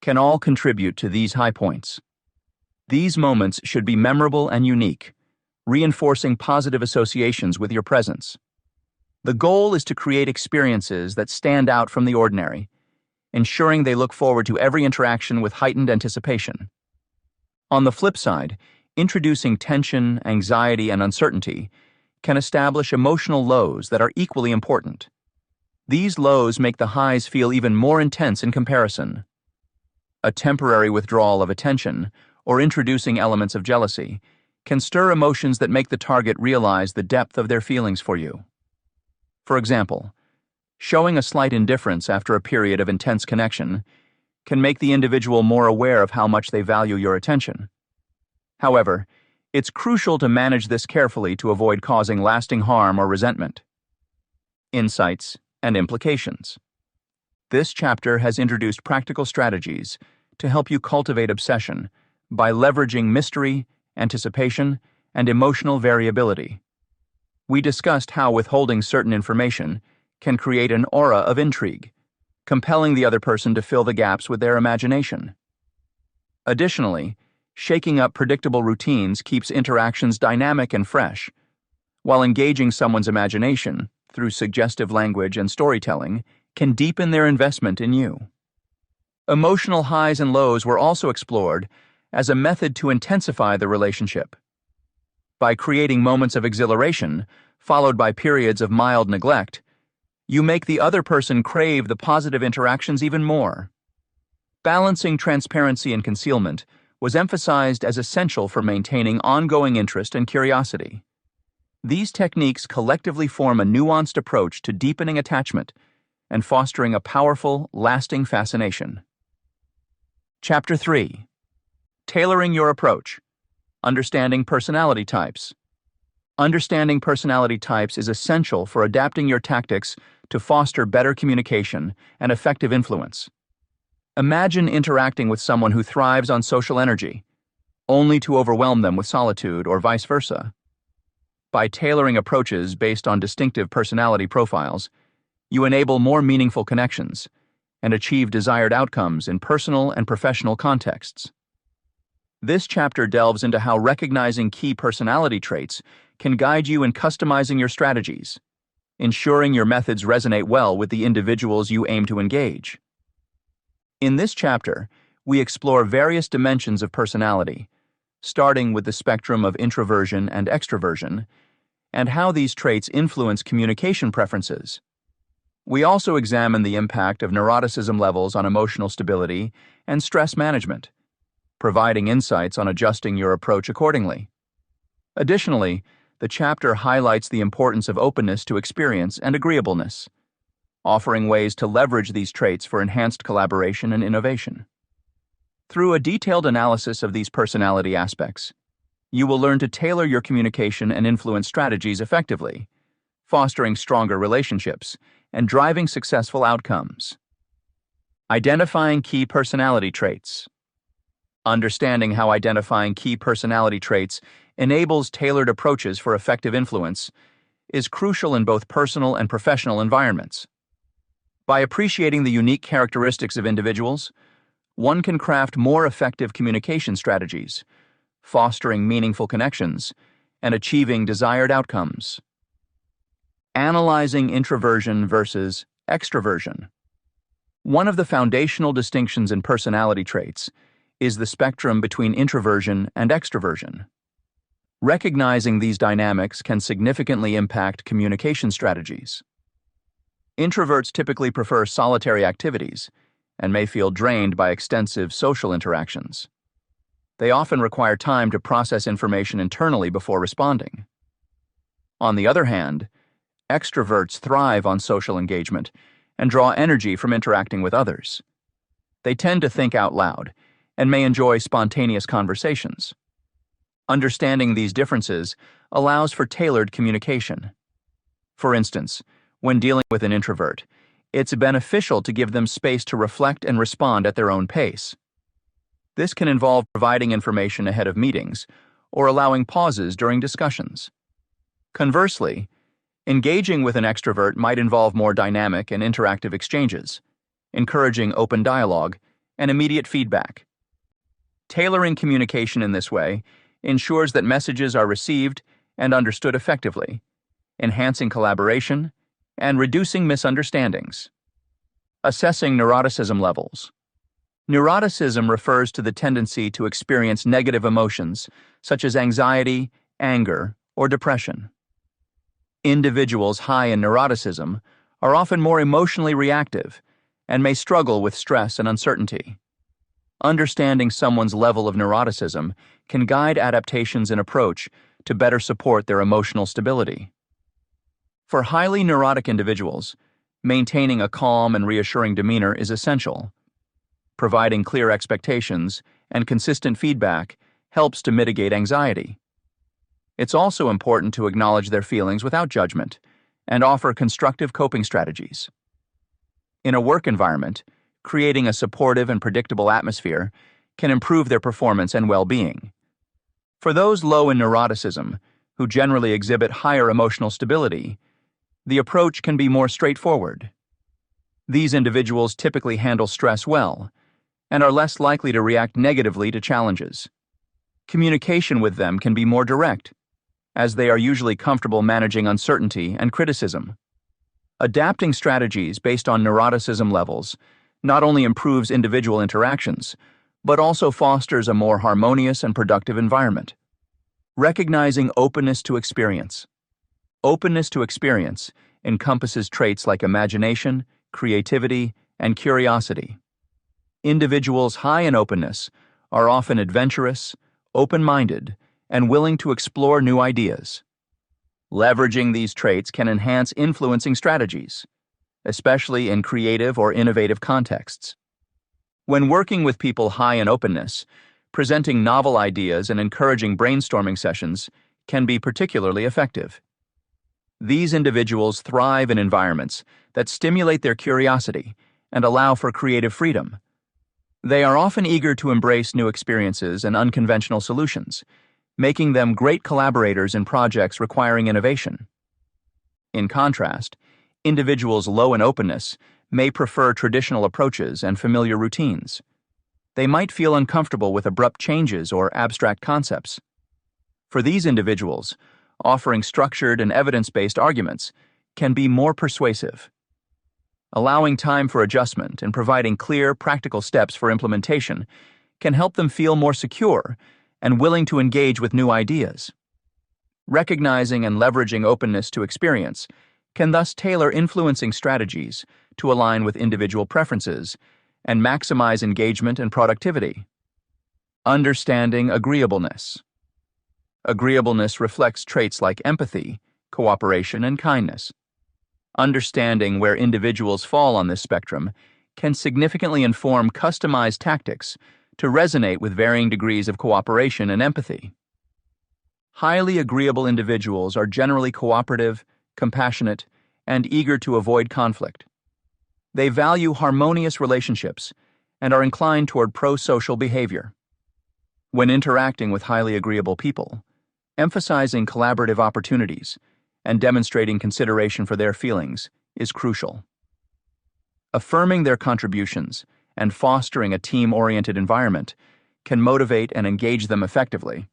can all contribute to these high points. These moments should be memorable and unique, reinforcing positive associations with your presence. The goal is to create experiences that stand out from the ordinary, ensuring they look forward to every interaction with heightened anticipation. On the flip side, introducing tension, anxiety, and uncertainty can establish emotional lows that are equally important. These lows make the highs feel even more intense in comparison. A temporary withdrawal of attention, or introducing elements of jealousy, can stir emotions that make the target realize the depth of their feelings for you. For example, showing a slight indifference after a period of intense connection can make the individual more aware of how much they value your attention. However, it's crucial to manage this carefully to avoid causing lasting harm or resentment. Insights and implications. This chapter has introduced practical strategies to help you cultivate obsession by leveraging mystery, anticipation, and emotional variability. We discussed how withholding certain information can create an aura of intrigue, compelling the other person to fill the gaps with their imagination. Additionally, shaking up predictable routines keeps interactions dynamic and fresh, while engaging someone's imagination through suggestive language and storytelling can deepen their investment in you. Emotional highs and lows were also explored as a method to intensify the relationship. By creating moments of exhilaration, followed by periods of mild neglect, you make the other person crave the positive interactions even more. Balancing transparency and concealment was emphasized as essential for maintaining ongoing interest and curiosity. These techniques collectively form a nuanced approach to deepening attachment and fostering a powerful, lasting fascination. Chapter 3. Tailoring your approach. Understanding personality types. Understanding personality types is essential for adapting your tactics to foster better communication and effective influence. Imagine interacting with someone who thrives on social energy, only to overwhelm them with solitude or vice versa. By tailoring approaches based on distinctive personality profiles, you enable more meaningful connections and achieve desired outcomes in personal and professional contexts. This chapter delves into how recognizing key personality traits can guide you in customizing your strategies, ensuring your methods resonate well with the individuals you aim to engage. In this chapter, we explore various dimensions of personality, starting with the spectrum of introversion and extroversion, and how these traits influence communication preferences. We also examine the impact of neuroticism levels on emotional stability and stress management, providing insights on adjusting your approach accordingly. Additionally, the chapter highlights the importance of openness to experience and agreeableness, offering ways to leverage these traits for enhanced collaboration and innovation. Through a detailed analysis of these personality aspects, you will learn to tailor your communication and influence strategies effectively, fostering stronger relationships and driving successful outcomes. Identifying key personality traits. Understanding how identifying key personality traits enables tailored approaches for effective influence is crucial in both personal and professional environments. By appreciating the unique characteristics of individuals, one can craft more effective communication strategies, fostering meaningful connections and achieving desired outcomes. Analyzing introversion versus extroversion. One of the foundational distinctions in personality traits is the spectrum between introversion and extroversion. Recognizing these dynamics can significantly impact communication strategies. Introverts typically prefer solitary activities and may feel drained by extensive social interactions. They often require time to process information internally before responding. On the other hand, extroverts thrive on social engagement and draw energy from interacting with others. They tend to think out loud and may enjoy spontaneous conversations. Understanding these differences allows for tailored communication. For instance, when dealing with an introvert, it's beneficial to give them space to reflect and respond at their own pace. This can involve providing information ahead of meetings or allowing pauses during discussions. Conversely, engaging with an extrovert might involve more dynamic and interactive exchanges, encouraging open dialogue and immediate feedback. Tailoring communication in this way ensures that messages are received and understood effectively, enhancing collaboration and reducing misunderstandings. Assessing neuroticism levels. Neuroticism refers to the tendency to experience negative emotions such as anxiety, anger, or depression. Individuals high in neuroticism are often more emotionally reactive and may struggle with stress and uncertainty. Understanding someone's level of neuroticism can guide adaptations and approach to better support their emotional stability. For highly neurotic individuals, maintaining a calm and reassuring demeanor is essential. Providing clear expectations and consistent feedback helps to mitigate anxiety. It's also important to acknowledge their feelings without judgment and offer constructive coping strategies. In a work environment, creating a supportive and predictable atmosphere can improve their performance and well-being. For those low in neuroticism, who generally exhibit higher emotional stability, the approach can be more straightforward. These individuals typically handle stress well and are less likely to react negatively to challenges. Communication with them can be more direct, as they are usually comfortable managing uncertainty and criticism. Adapting strategies based on neuroticism levels not only improves individual interactions, but also fosters a more harmonious and productive environment. Recognizing openness to experience. Openness to experience encompasses traits like imagination, creativity, and curiosity. Individuals high in openness are often adventurous, open-minded, and willing to explore new ideas. Leveraging these traits can enhance influencing strategies, especially in creative or innovative contexts. When working with people high in openness, presenting novel ideas and encouraging brainstorming sessions can be particularly effective. These individuals thrive in environments that stimulate their curiosity and allow for creative freedom. They are often eager to embrace new experiences and unconventional solutions, making them great collaborators in projects requiring innovation. In contrast, individuals low in openness may prefer traditional approaches and familiar routines. They might feel uncomfortable with abrupt changes or abstract concepts. For these individuals, offering structured and evidence-based arguments can be more persuasive. Allowing time for adjustment and providing clear, practical steps for implementation can help them feel more secure and willing to engage with new ideas. Recognizing and leveraging openness to experience can thus tailor influencing strategies to align with individual preferences and maximize engagement and productivity. Understanding agreeableness. Agreeableness reflects traits like empathy, cooperation, and kindness. Understanding where individuals fall on this spectrum can significantly inform customized tactics to resonate with varying degrees of cooperation and empathy. Highly agreeable individuals are generally cooperative, compassionate, and eager to avoid conflict. They value harmonious relationships and are inclined toward pro-social behavior. When interacting with highly agreeable people, emphasizing collaborative opportunities and demonstrating consideration for their feelings is crucial. Affirming their contributions and fostering a team-oriented environment can motivate and engage them effectively.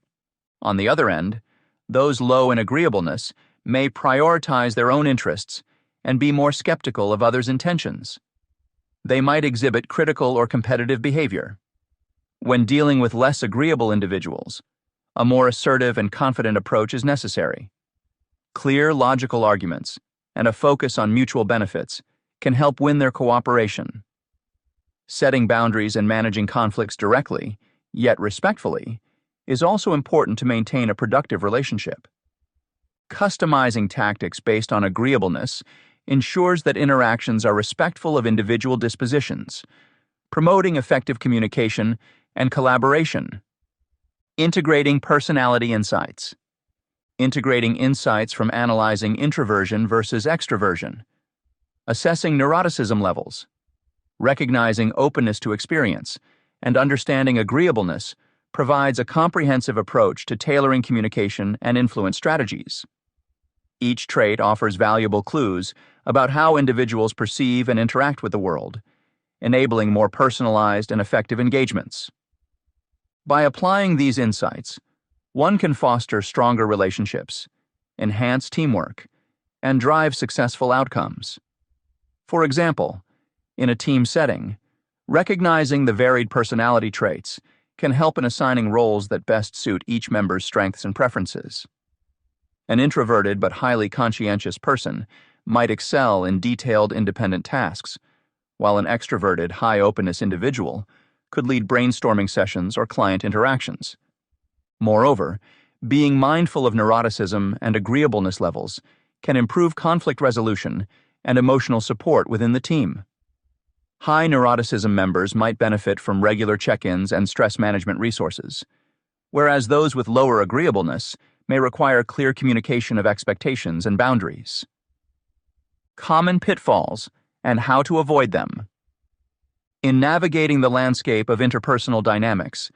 On the other end, those low in agreeableness may prioritize their own interests and be more skeptical of others' intentions. They might exhibit critical or competitive behavior. When dealing with less agreeable individuals, a more assertive and confident approach is necessary. Clear, logical arguments and a focus on mutual benefits can help win their cooperation. Setting boundaries and managing conflicts directly, yet respectfully, is also important to maintain a productive relationship. Customizing tactics based on agreeableness ensures that interactions are respectful of individual dispositions, promoting effective communication and collaboration. Integrating personality insights. Integrating insights from analyzing introversion versus extroversion. Assessing neuroticism levels. Recognizing openness to experience and understanding agreeableness provides a comprehensive approach to tailoring communication and influence strategies. Each trait offers valuable clues about how individuals perceive and interact with the world, enabling more personalized and effective engagements. By applying these insights, one can foster stronger relationships, enhance teamwork, and drive successful outcomes. For example, in a team setting, recognizing the varied personality traits can help in assigning roles that best suit each member's strengths and preferences. An introverted but highly conscientious person might excel in detailed independent tasks, while an extroverted, high-openness individual could lead brainstorming sessions or client interactions. Moreover, being mindful of neuroticism and agreeableness levels can improve conflict resolution and emotional support within the team. High neuroticism members might benefit from regular check-ins and stress management resources, whereas those with lower agreeableness may require clear communication of expectations and boundaries. Common pitfalls and how to avoid them. In navigating the landscape of interpersonal dynamics,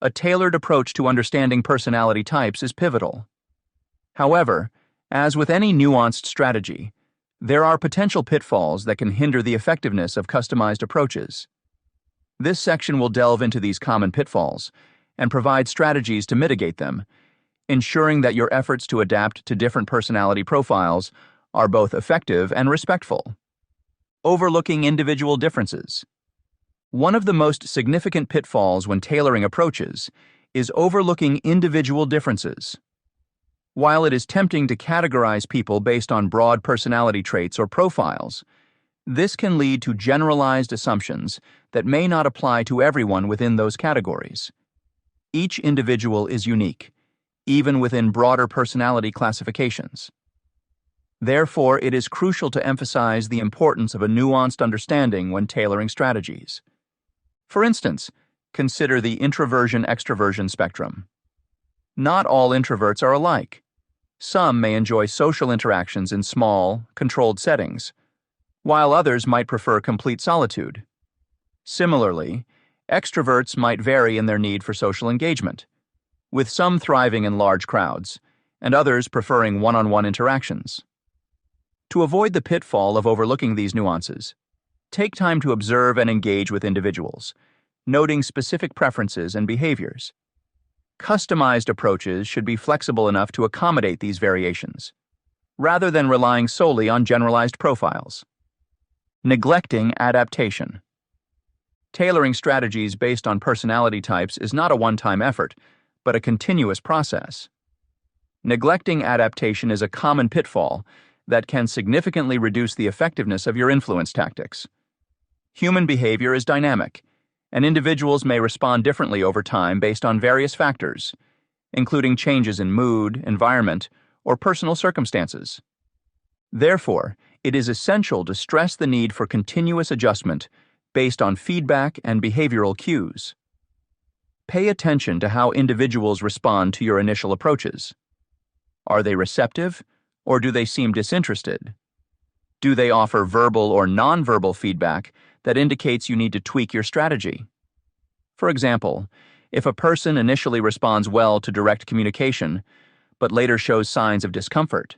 a tailored approach to understanding personality types is pivotal. However, as with any nuanced strategy, there are potential pitfalls that can hinder the effectiveness of customized approaches. This section will delve into these common pitfalls and provide strategies to mitigate them, ensuring that your efforts to adapt to different personality profiles are both effective and respectful. Overlooking individual differences. One of the most significant pitfalls when tailoring approaches is overlooking individual differences. While it is tempting to categorize people based on broad personality traits or profiles, this can lead to generalized assumptions that may not apply to everyone within those categories. Each individual is unique, even within broader personality classifications. Therefore, it is crucial to emphasize the importance of a nuanced understanding when tailoring strategies. For instance, consider the introversion-extroversion spectrum. Not all introverts are alike. Some may enjoy social interactions in small, controlled settings, while others might prefer complete solitude. Similarly, extroverts might vary in their need for social engagement, with some thriving in large crowds and others preferring one-on-one interactions. To avoid the pitfall of overlooking these nuances, take time to observe and engage with individuals, noting specific preferences and behaviors. Customized approaches should be flexible enough to accommodate these variations, rather than relying solely on generalized profiles. Neglecting adaptation. Tailoring strategies based on personality types is not a one-time effort, but a continuous process. Neglecting adaptation is a common pitfall that can significantly reduce the effectiveness of your influence tactics. Human behavior is dynamic, and individuals may respond differently over time based on various factors, including changes in mood, environment, or personal circumstances. Therefore, it is essential to stress the need for continuous adjustment based on feedback and behavioral cues. Pay attention to how individuals respond to your initial approaches. Are they receptive, or do they seem disinterested? Do they offer verbal or nonverbal feedback that indicates you need to tweak your strategy? For example, if a person initially responds well to direct communication, but later shows signs of discomfort,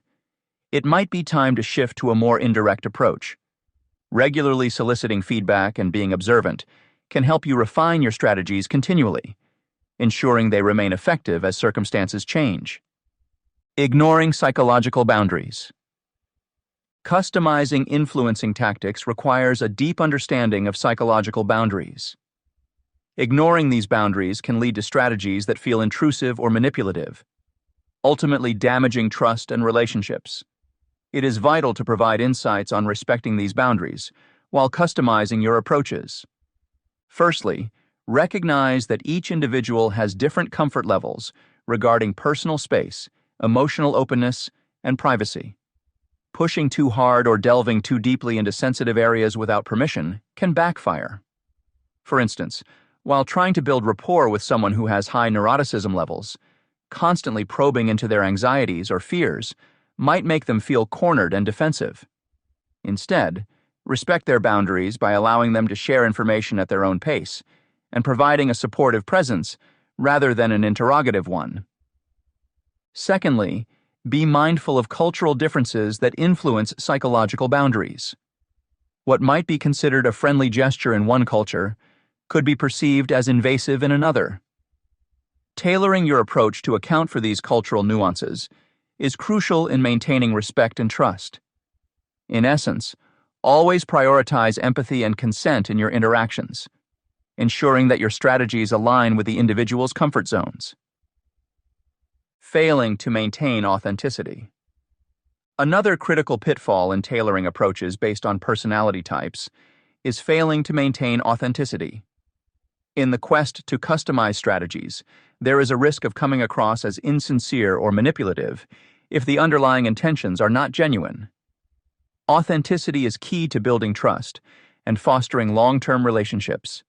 it might be time to shift to a more indirect approach. Regularly soliciting feedback and being observant can help you refine your strategies continually, ensuring they remain effective as circumstances change. Ignoring psychological boundaries. Customizing influencing tactics requires a deep understanding of psychological boundaries. Ignoring these boundaries can lead to strategies that feel intrusive or manipulative, ultimately damaging trust and relationships. It is vital to provide insights on respecting these boundaries while customizing your approaches. Firstly, recognize that each individual has different comfort levels regarding personal space, emotional openness, and privacy. Pushing too hard or delving too deeply into sensitive areas without permission can backfire. For instance, while trying to build rapport with someone who has high neuroticism levels, constantly probing into their anxieties or fears might make them feel cornered and defensive. Instead, respect their boundaries by allowing them to share information at their own pace and providing a supportive presence rather than an interrogative one. Secondly, be mindful of cultural differences that influence psychological boundaries. What might be considered a friendly gesture in one culture could be perceived as invasive in another. Tailoring your approach to account for these cultural nuances is crucial in maintaining respect and trust. In essence, always prioritize empathy and consent in your interactions, ensuring that your strategies align with the individual's comfort zones. Failing to maintain authenticity. Another critical pitfall in tailoring approaches based on personality types is failing to maintain authenticity. In the quest to customize strategies, there is a risk of coming across as insincere or manipulative if the underlying intentions are not genuine. Authenticity is key to building trust and fostering long-term relationships.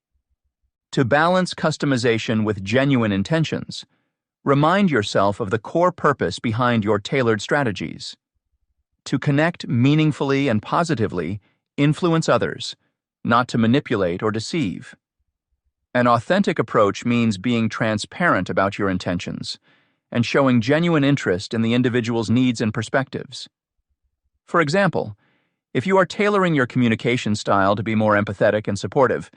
To balance customization with genuine intentions, remind yourself of the core purpose behind your tailored strategies. To connect meaningfully and positively, influence others, not to manipulate or deceive. An authentic approach means being transparent about your intentions and showing genuine interest in the individual's needs and perspectives. For example, if you are tailoring your communication style to be more empathetic and supportive,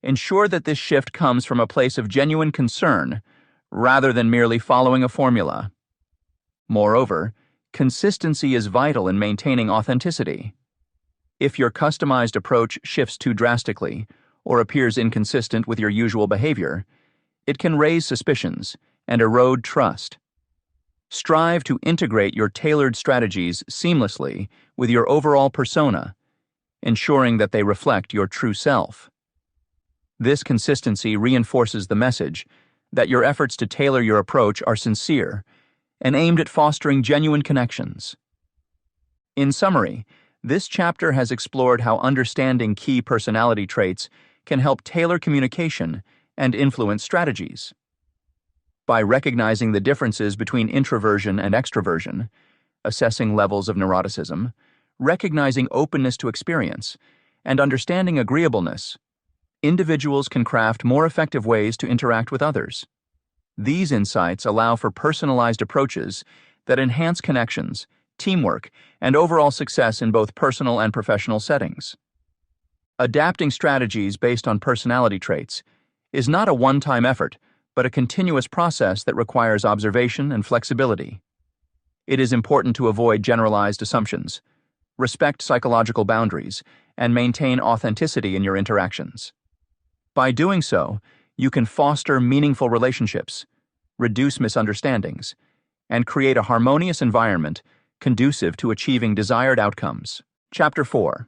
ensure that this shift comes from a place of genuine concern rather than merely following a formula. Moreover, consistency is vital in maintaining authenticity. If your customized approach shifts too drastically or appears inconsistent with your usual behavior, it can raise suspicions and erode trust. Strive to integrate your tailored strategies seamlessly with your overall persona, ensuring that they reflect your true self. This consistency reinforces the message that your efforts to tailor your approach are sincere and aimed at fostering genuine connections. In summary, this chapter has explored how understanding key personality traits can help tailor communication and influence strategies. By recognizing the differences between introversion and extroversion, assessing levels of neuroticism, recognizing openness to experience, and understanding agreeableness, individuals can craft more effective ways to interact with others. These insights allow for personalized approaches that enhance connections, teamwork, and overall success in both personal and professional settings. Adapting strategies based on personality traits is not a one-time effort, but a continuous process that requires observation and flexibility. It is important to avoid generalized assumptions, respect psychological boundaries, and maintain authenticity in your interactions. By doing so, you can foster meaningful relationships, reduce misunderstandings, and create a harmonious environment conducive to achieving desired outcomes. Chapter 4.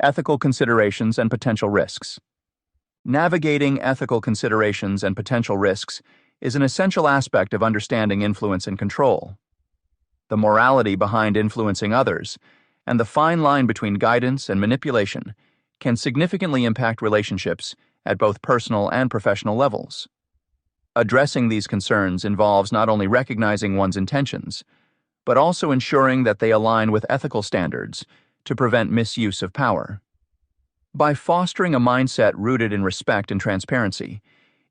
Ethical Considerations and Potential Risks. Navigating ethical considerations and potential risks is an essential aspect of understanding influence and control. The morality behind influencing others and the fine line between guidance and manipulation can significantly impact relationships at both personal and professional levels. Addressing these concerns involves not only recognizing one's intentions, but also ensuring that they align with ethical standards to prevent misuse of power. By fostering a mindset rooted in respect and transparency,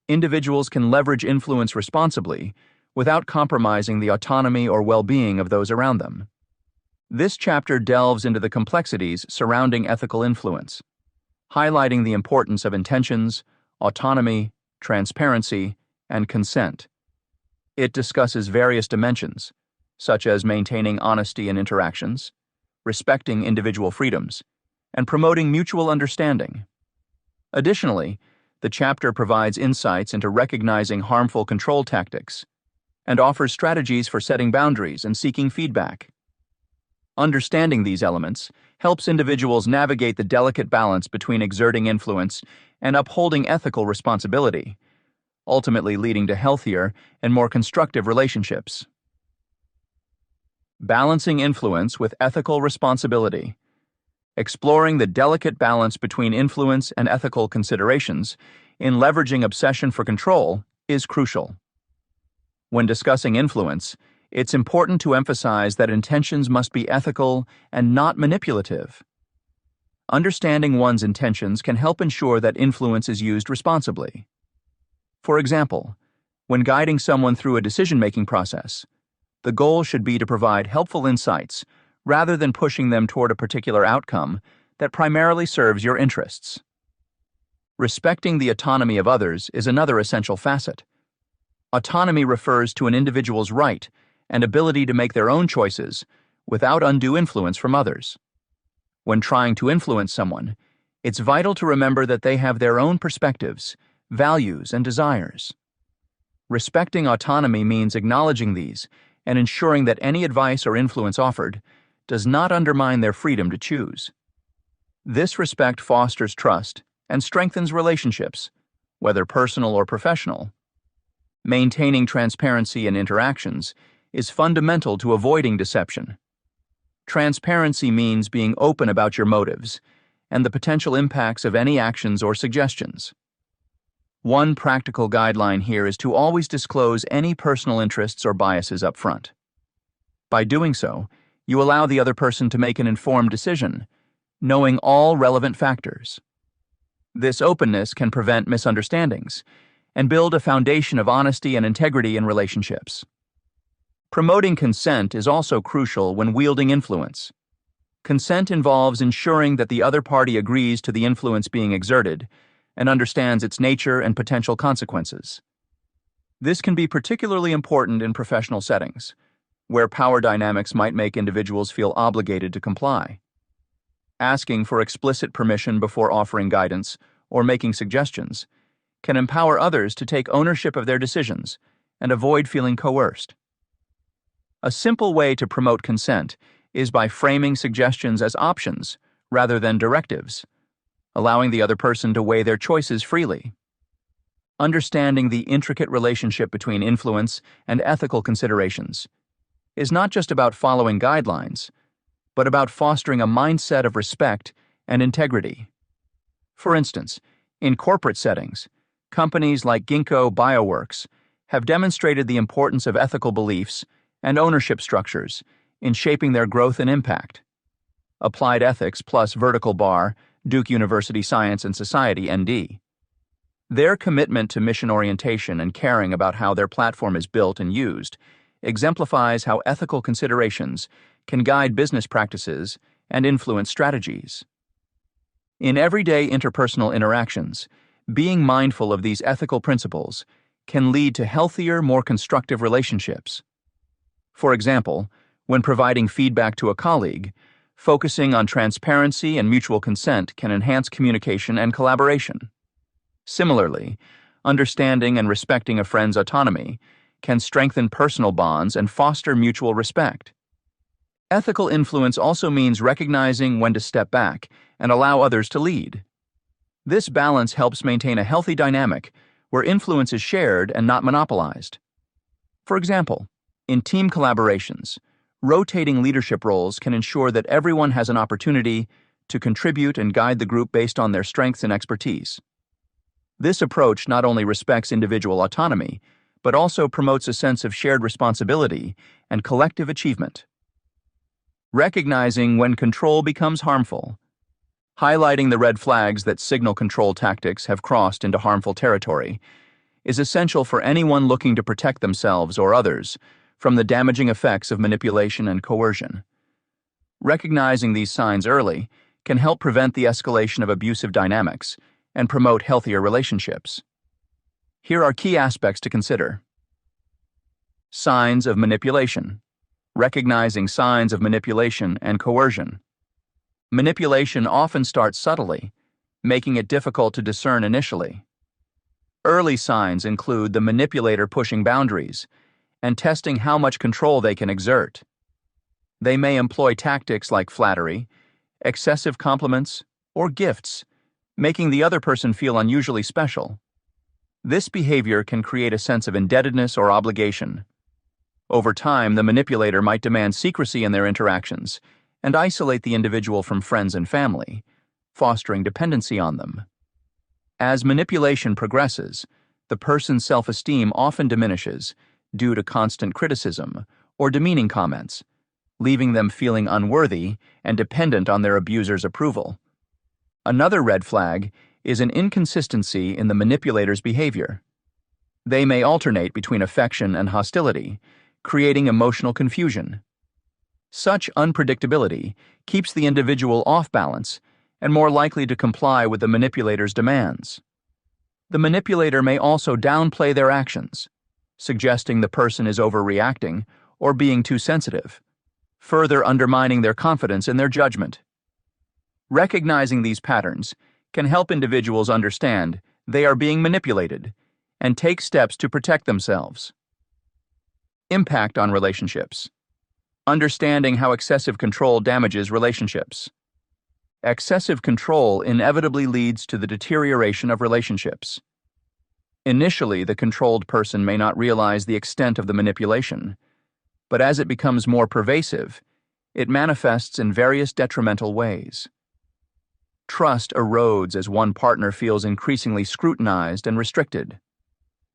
individuals can leverage influence responsibly without compromising the autonomy or well-being of those around them. This chapter delves into the complexities surrounding ethical influence, highlighting the importance of intentions, autonomy, transparency, and consent. It discusses various dimensions, such as maintaining honesty in interactions, respecting individual freedoms, and promoting mutual understanding. Additionally, the chapter provides insights into recognizing harmful control tactics and offers strategies for setting boundaries and seeking feedback. Understanding these elements helps individuals navigate the delicate balance between exerting influence and upholding ethical responsibility, ultimately leading to healthier and more constructive relationships. Balancing influence with ethical responsibility. Exploring the delicate balance between influence and ethical considerations in leveraging obsession for control is crucial. When discussing influence, it's important to emphasize that intentions must be ethical and not manipulative. Understanding one's intentions can help ensure that influence is used responsibly. For example, when guiding someone through a decision-making process, the goal should be to provide helpful insights rather than pushing them toward a particular outcome that primarily serves your interests. Respecting the autonomy of others is another essential facet. Autonomy refers to an individual's right and ability to make their own choices without undue influence from others. When trying to influence someone, it's vital to remember that they have their own perspectives, values, and desires. Respecting autonomy means acknowledging these and ensuring that any advice or influence offered does not undermine their freedom to choose. This respect fosters trust and strengthens relationships, whether personal or professional. Maintaining transparency in interactions is fundamental to avoiding deception. Transparency means being open about your motives and the potential impacts of any actions or suggestions. One practical guideline here is to always disclose any personal interests or biases up front. By doing so, you allow the other person to make an informed decision, knowing all relevant factors. This openness can prevent misunderstandings and build a foundation of honesty and integrity in relationships. Promoting consent is also crucial when wielding influence. Consent involves ensuring that the other party agrees to the influence being exerted and understands its nature and potential consequences. This can be particularly important in professional settings, where power dynamics might make individuals feel obligated to comply. Asking for explicit permission before offering guidance or making suggestions can empower others to take ownership of their decisions and avoid feeling coerced. A simple way to promote consent is by framing suggestions as options rather than directives, allowing the other person to weigh their choices freely. Understanding the intricate relationship between influence and ethical considerations is not just about following guidelines, but about fostering a mindset of respect and integrity. For instance, in corporate settings, companies like Ginkgo Bioworks have demonstrated the importance of ethical beliefs and ownership structures in shaping their growth and impact. Applied Ethics plus Vertical Bar, Duke University Science and Society, ND. Their commitment to mission orientation and caring about how their platform is built and used exemplifies how ethical considerations can guide business practices and influence strategies. In everyday interpersonal interactions, being mindful of these ethical principles can lead to healthier, more constructive relationships. For example, when providing feedback to a colleague, focusing on transparency and mutual consent can enhance communication and collaboration. Similarly, understanding and respecting a friend's autonomy can strengthen personal bonds and foster mutual respect. Ethical influence also means recognizing when to step back and allow others to lead. This balance helps maintain a healthy dynamic where influence is shared and not monopolized. For example, in team collaborations, rotating leadership roles can ensure that everyone has an opportunity to contribute and guide the group based on their strengths and expertise. This approach not only respects individual autonomy, but also promotes a sense of shared responsibility and collective achievement. Recognizing when control becomes harmful. Highlighting the red flags that signal control tactics have crossed into harmful territory is essential for anyone looking to protect themselves or others from the damaging effects of manipulation and coercion. Recognizing these signs early can help prevent the escalation of abusive dynamics and promote healthier relationships. Here are key aspects to consider. Signs of manipulation. Recognizing signs of manipulation and coercion. Manipulation often starts subtly, making it difficult to discern initially. Early signs include the manipulator pushing boundaries and testing how much control they can exert. They may employ tactics like flattery, excessive compliments, or gifts, making the other person feel unusually special. This behavior can create a sense of indebtedness or obligation. Over time, the manipulator might demand secrecy in their interactions and isolate the individual from friends and family, fostering dependency on them. As manipulation progresses, the person's self-esteem often diminishes due to constant criticism or demeaning comments, leaving them feeling unworthy and dependent on their abuser's approval. Another red flag is an inconsistency in the manipulator's behavior. They may alternate between affection and hostility, creating emotional confusion. Such unpredictability keeps the individual off balance and more likely to comply with the manipulator's demands. The manipulator may also downplay their actions, suggesting the person is overreacting or being too sensitive, further undermining their confidence in their judgment. Recognizing these patterns can help individuals understand they are being manipulated and take steps to protect themselves. Impact on relationships. Understanding how excessive control damages relationships. Excessive control inevitably leads to the deterioration of relationships. Initially, the controlled person may not realize the extent of the manipulation, but as it becomes more pervasive, it manifests in various detrimental ways. Trust erodes as one partner feels increasingly scrutinized and restricted.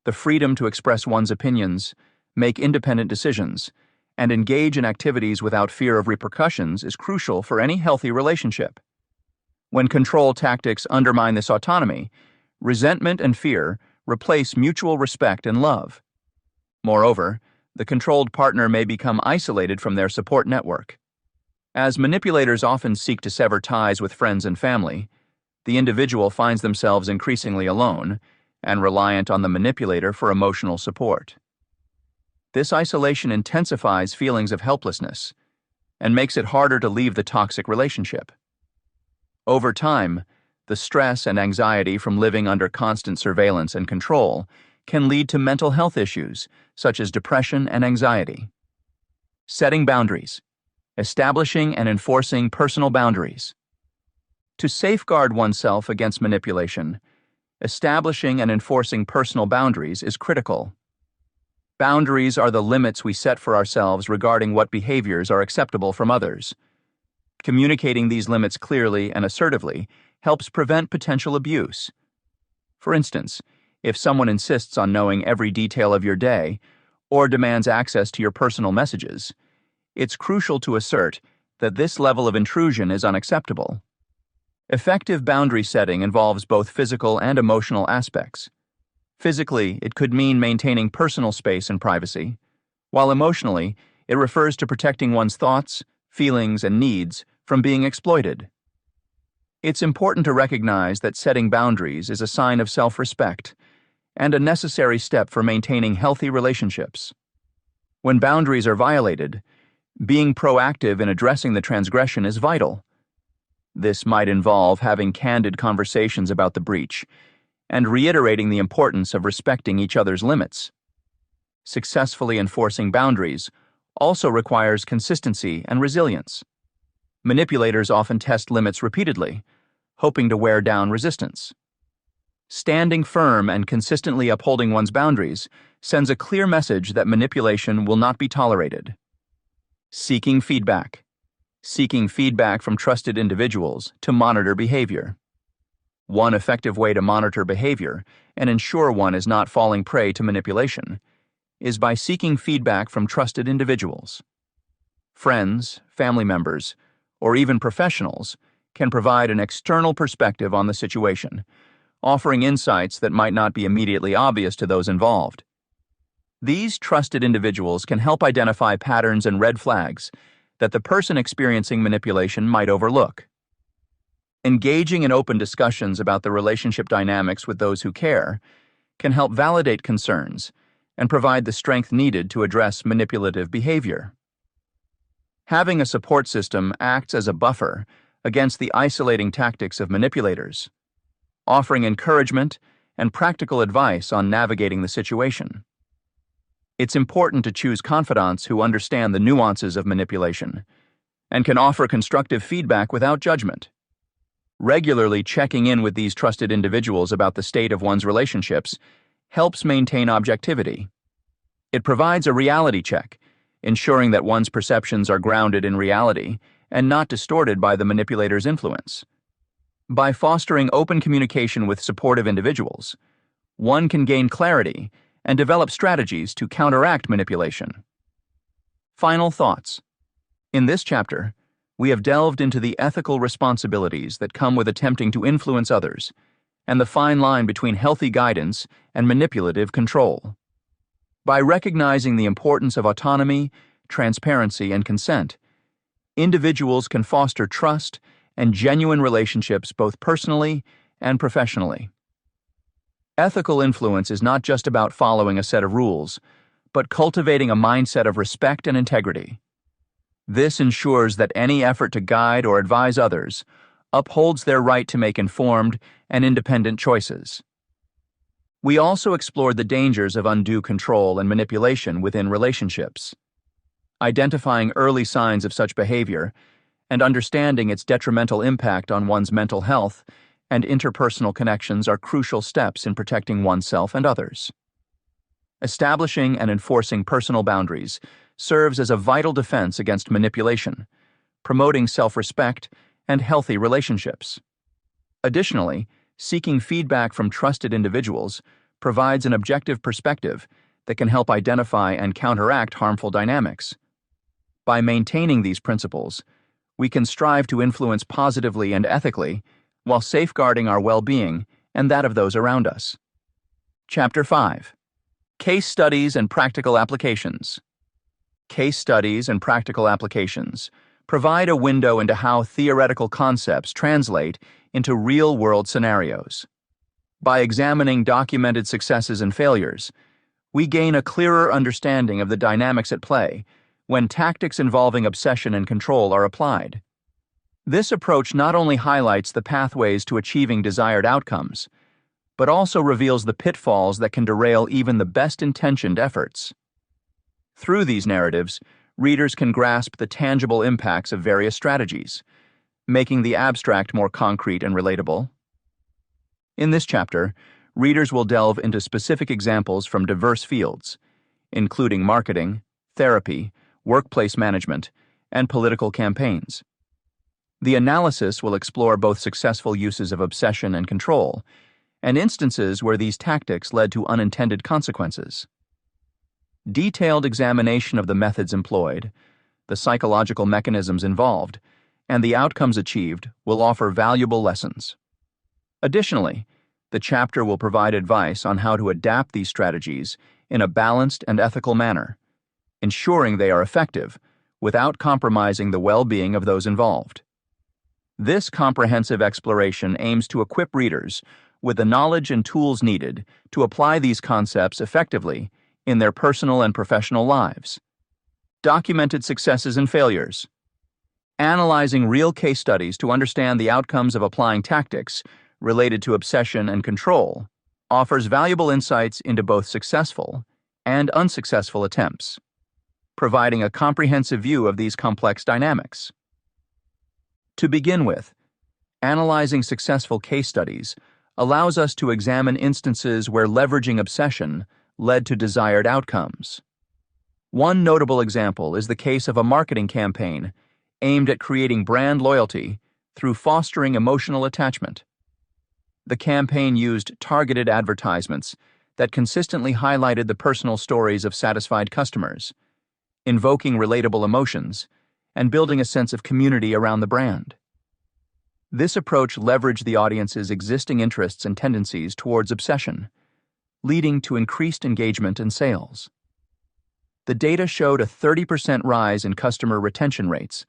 The freedom to express one's opinions, make independent decisions, and engage in activities without fear of repercussions is crucial for any healthy relationship. When control tactics undermine this autonomy, resentment and fear replace mutual respect and love. Moreover, the controlled partner may become isolated from their support network. As manipulators often seek to sever ties with friends and family, the individual finds themselves increasingly alone and reliant on the manipulator for emotional support. This isolation intensifies feelings of helplessness and makes it harder to leave the toxic relationship. Over time, the stress and anxiety from living under constant surveillance and control can lead to mental health issues such as depression and anxiety. Setting boundaries. Establishing and enforcing personal boundaries. To safeguard oneself against manipulation, establishing and enforcing personal boundaries is critical. Boundaries are the limits we set for ourselves regarding what behaviors are acceptable from others. Communicating these limits clearly and assertively helps prevent potential abuse. For instance, if someone insists on knowing every detail of your day or demands access to your personal messages, it's crucial to assert that this level of intrusion is unacceptable. Effective boundary setting involves both physical and emotional aspects. Physically, it could mean maintaining personal space and privacy, while emotionally, it refers to protecting one's thoughts, feelings, and needs from being exploited. It's important to recognize that setting boundaries is a sign of self-respect and a necessary step for maintaining healthy relationships. When boundaries are violated, being proactive in addressing the transgression is vital. This might involve having candid conversations about the breach and reiterating the importance of respecting each other's limits. Successfully enforcing boundaries also requires consistency and resilience. Manipulators often test limits repeatedly, hoping to wear down resistance. Standing firm and consistently upholding one's boundaries sends a clear message that manipulation will not be tolerated. Seeking feedback. Seeking feedback from trusted individuals to monitor behavior. One effective way to monitor behavior and ensure one is not falling prey to manipulation is by seeking feedback from trusted individuals. Friends, family members, or even professionals can provide an external perspective on the situation, offering insights that might not be immediately obvious to those involved. These trusted individuals can help identify patterns and red flags that the person experiencing manipulation might overlook. Engaging in open discussions about the relationship dynamics with those who care can help validate concerns and provide the strength needed to address manipulative behavior. Having a support system acts as a buffer against the isolating tactics of manipulators, offering encouragement and practical advice on navigating the situation. It's important to choose confidants who understand the nuances of manipulation and can offer constructive feedback without judgment. Regularly checking in with these trusted individuals about the state of one's relationships helps maintain objectivity. It provides a reality check, ensuring that one's perceptions are grounded in reality and not distorted by the manipulator's influence. By fostering open communication with supportive individuals, one can gain clarity and develop strategies to counteract manipulation. Final thoughts. In this chapter, we have delved into the ethical responsibilities that come with attempting to influence others and the fine line between healthy guidance and manipulative control. By recognizing the importance of autonomy, transparency, and consent, individuals can foster trust and genuine relationships both personally and professionally. Ethical influence is not just about following a set of rules, but cultivating a mindset of respect and integrity. This ensures that any effort to guide or advise others upholds their right to make informed and independent choices. We also explored the dangers of undue control and manipulation within relationships. Identifying early signs of such behavior and understanding its detrimental impact on one's mental health and interpersonal connections are crucial steps in protecting oneself and others. Establishing and enforcing personal boundaries serves as a vital defense against manipulation, promoting self-respect and healthy relationships. Additionally, seeking feedback from trusted individuals provides an objective perspective that can help identify and counteract harmful dynamics. By maintaining these principles, we can strive to influence positively and ethically while safeguarding our well-being and that of those around us. Chapter 5. Case Studies and Practical Applications. Case studies and practical applications provide a window into how theoretical concepts translate into real-world scenarios. By examining documented successes and failures, we gain a clearer understanding of the dynamics at play when tactics involving obsession and control are applied. This approach not only highlights the pathways to achieving desired outcomes, but also reveals the pitfalls that can derail even the best-intentioned efforts. Through these narratives, readers can grasp the tangible impacts of various strategies, making the abstract more concrete and relatable. In this chapter, readers will delve into specific examples from diverse fields, including marketing, therapy, workplace management, and political campaigns. The analysis will explore both successful uses of obsession and control, and instances where these tactics led to unintended consequences. Detailed examination of the methods employed, the psychological mechanisms involved, and the outcomes achieved will offer valuable lessons. Additionally, the chapter will provide advice on how to adapt these strategies in a balanced and ethical manner, ensuring they are effective without compromising the well-being of those involved. This comprehensive exploration aims to equip readers with the knowledge and tools needed to apply these concepts effectively in their personal and professional lives. Documented successes and failures. Analyzing real case studies to understand the outcomes of applying tactics related to obsession and control offers valuable insights into both successful and unsuccessful attempts, providing a comprehensive view of these complex dynamics. To begin with, analyzing successful case studies allows us to examine instances where leveraging obsession led to desired outcomes. One notable example is the case of a marketing campaign aimed at creating brand loyalty through fostering emotional attachment. The campaign used targeted advertisements that consistently highlighted the personal stories of satisfied customers, invoking relatable emotions and building a sense of community around the brand. This approach leveraged the audience's existing interests and tendencies towards obsession, leading to increased engagement and sales. The data showed a 30% rise in customer retention rates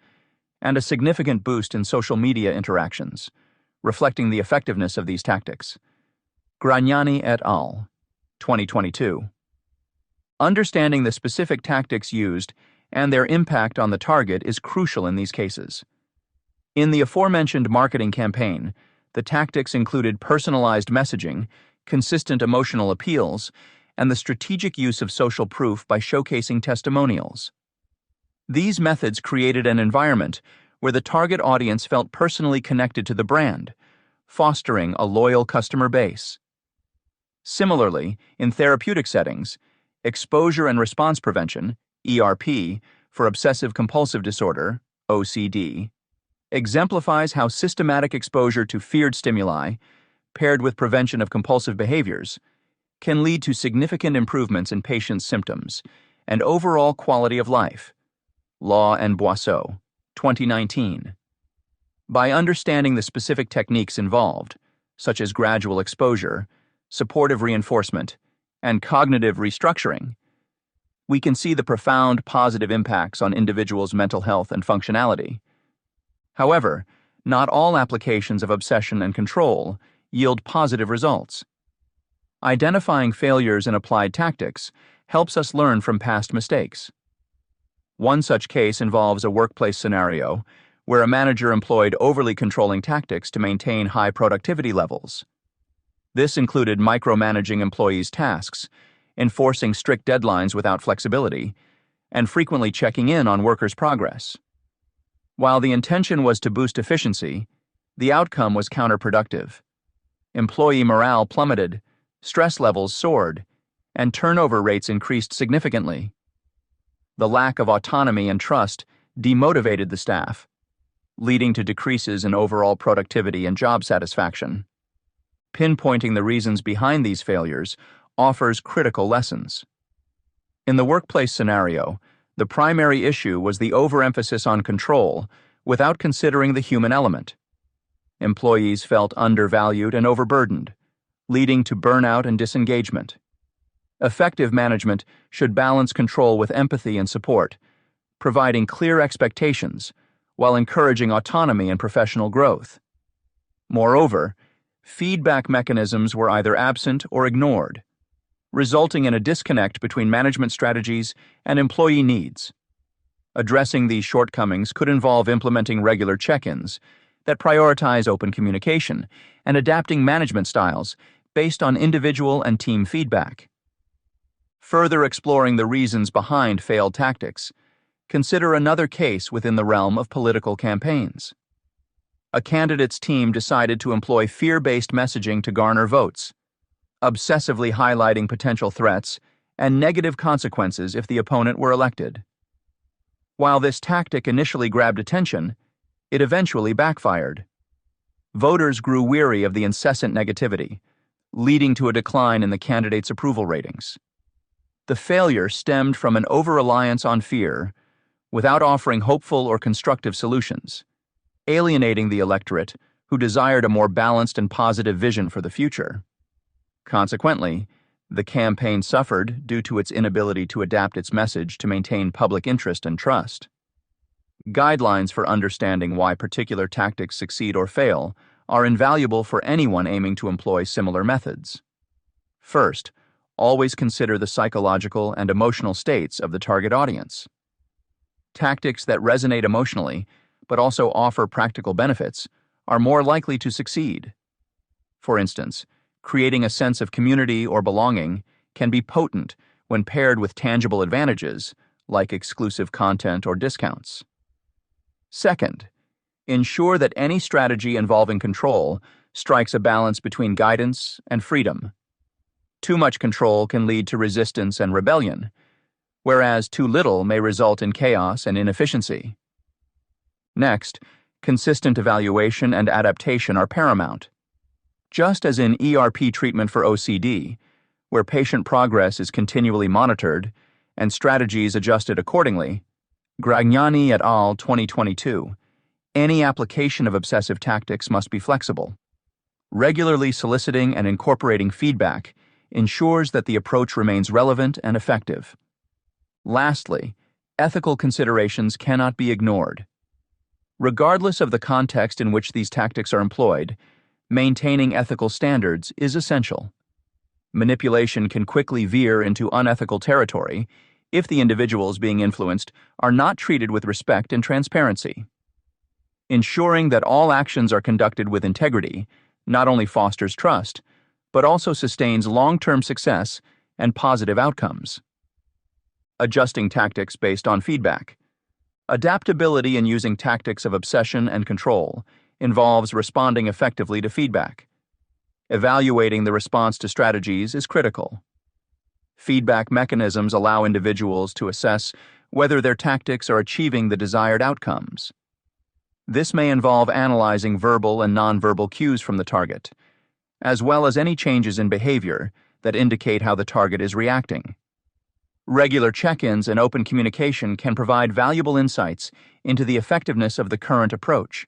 and a significant boost in social media interactions, reflecting the effectiveness of these tactics. Gragnani et al., 2022. Understanding the specific tactics used and their impact on the target is crucial in these cases. In the aforementioned marketing campaign, the tactics included personalized messaging, consistent emotional appeals, and the strategic use of social proof by showcasing testimonials. These methods created an environment where the target audience felt personally connected to the brand, fostering a loyal customer base. Similarly, in therapeutic settings, exposure and response prevention, ERP, for obsessive-compulsive disorder, OCD, exemplifies how systematic exposure to feared stimuli, paired with prevention of compulsive behaviors, can lead to significant improvements in patients' symptoms and overall quality of life. Law and Boisseau, 2019. By understanding the specific techniques involved, such as gradual exposure, supportive reinforcement, and cognitive restructuring, we can see the profound positive impacts on individuals' mental health and functionality. However, not all applications of obsession and control yield positive results. Identifying failures in applied tactics helps us learn from past mistakes. One such case involves a workplace scenario where a manager employed overly controlling tactics to maintain high productivity levels. This included micromanaging employees' tasks, enforcing strict deadlines without flexibility, and frequently checking in on workers' progress. While the intention was to boost efficiency, the outcome was counterproductive. Employee morale plummeted, stress levels soared, and turnover rates increased significantly. The lack of autonomy and trust demotivated the staff, leading to decreases in overall productivity and job satisfaction. Pinpointing the reasons behind these failures offers critical lessons. In the workplace scenario, the primary issue was the overemphasis on control without considering the human element. Employees felt undervalued and overburdened, leading to burnout and disengagement. Effective management should balance control with empathy and support, providing clear expectations while encouraging autonomy and professional growth. Moreover, feedback mechanisms were either absent or ignored, resulting in a disconnect between management strategies and employee needs. Addressing these shortcomings could involve implementing regular check-ins that prioritize open communication and adapting management styles based on individual and team feedback. Further exploring the reasons behind failed tactics, consider another case within the realm of political campaigns. A candidate's team decided to employ fear-based messaging to garner votes, obsessively highlighting potential threats and negative consequences if the opponent were elected. While this tactic initially grabbed attention, it eventually backfired. Voters grew weary of the incessant negativity, leading to a decline in the candidate's approval ratings. The failure stemmed from an over-reliance on fear, without offering hopeful or constructive solutions, alienating the electorate who desired a more balanced and positive vision for the future. Consequently, the campaign suffered due to its inability to adapt its message to maintain public interest and trust. Guidelines for understanding why particular tactics succeed or fail are invaluable for anyone aiming to employ similar methods. First, always consider the psychological and emotional states of the target audience. Tactics that resonate emotionally, but also offer practical benefits, are more likely to succeed. For instance, creating a sense of community or belonging can be potent when paired with tangible advantages, like exclusive content or discounts. Second, ensure that any strategy involving control strikes a balance between guidance and freedom. Too much control can lead to resistance and rebellion, whereas too little may result in chaos and inefficiency. Next, consistent evaluation and adaptation are paramount. Just as in ERP treatment for OCD, where patient progress is continually monitored and strategies adjusted accordingly, Gragnani et al. 2022, any application of obsessive tactics must be flexible. Regularly soliciting and incorporating feedback ensures that the approach remains relevant and effective. Lastly, ethical considerations cannot be ignored. Regardless of the context in which these tactics are employed, maintaining ethical standards is essential. Manipulation can quickly veer into unethical territory if the individuals being influenced are not treated with respect and transparency. Ensuring that all actions are conducted with integrity not only fosters trust, but also sustains long-term success and positive outcomes. Adjusting tactics based on feedback. Adaptability in using tactics of obsession and control involves responding effectively to feedback. Evaluating the response to strategies is critical. Feedback mechanisms allow individuals to assess whether their tactics are achieving the desired outcomes. This may involve analyzing verbal and nonverbal cues from the target, as well as any changes in behavior that indicate how the target is reacting. Regular check-ins and open communication can provide valuable insights into the effectiveness of the current approach.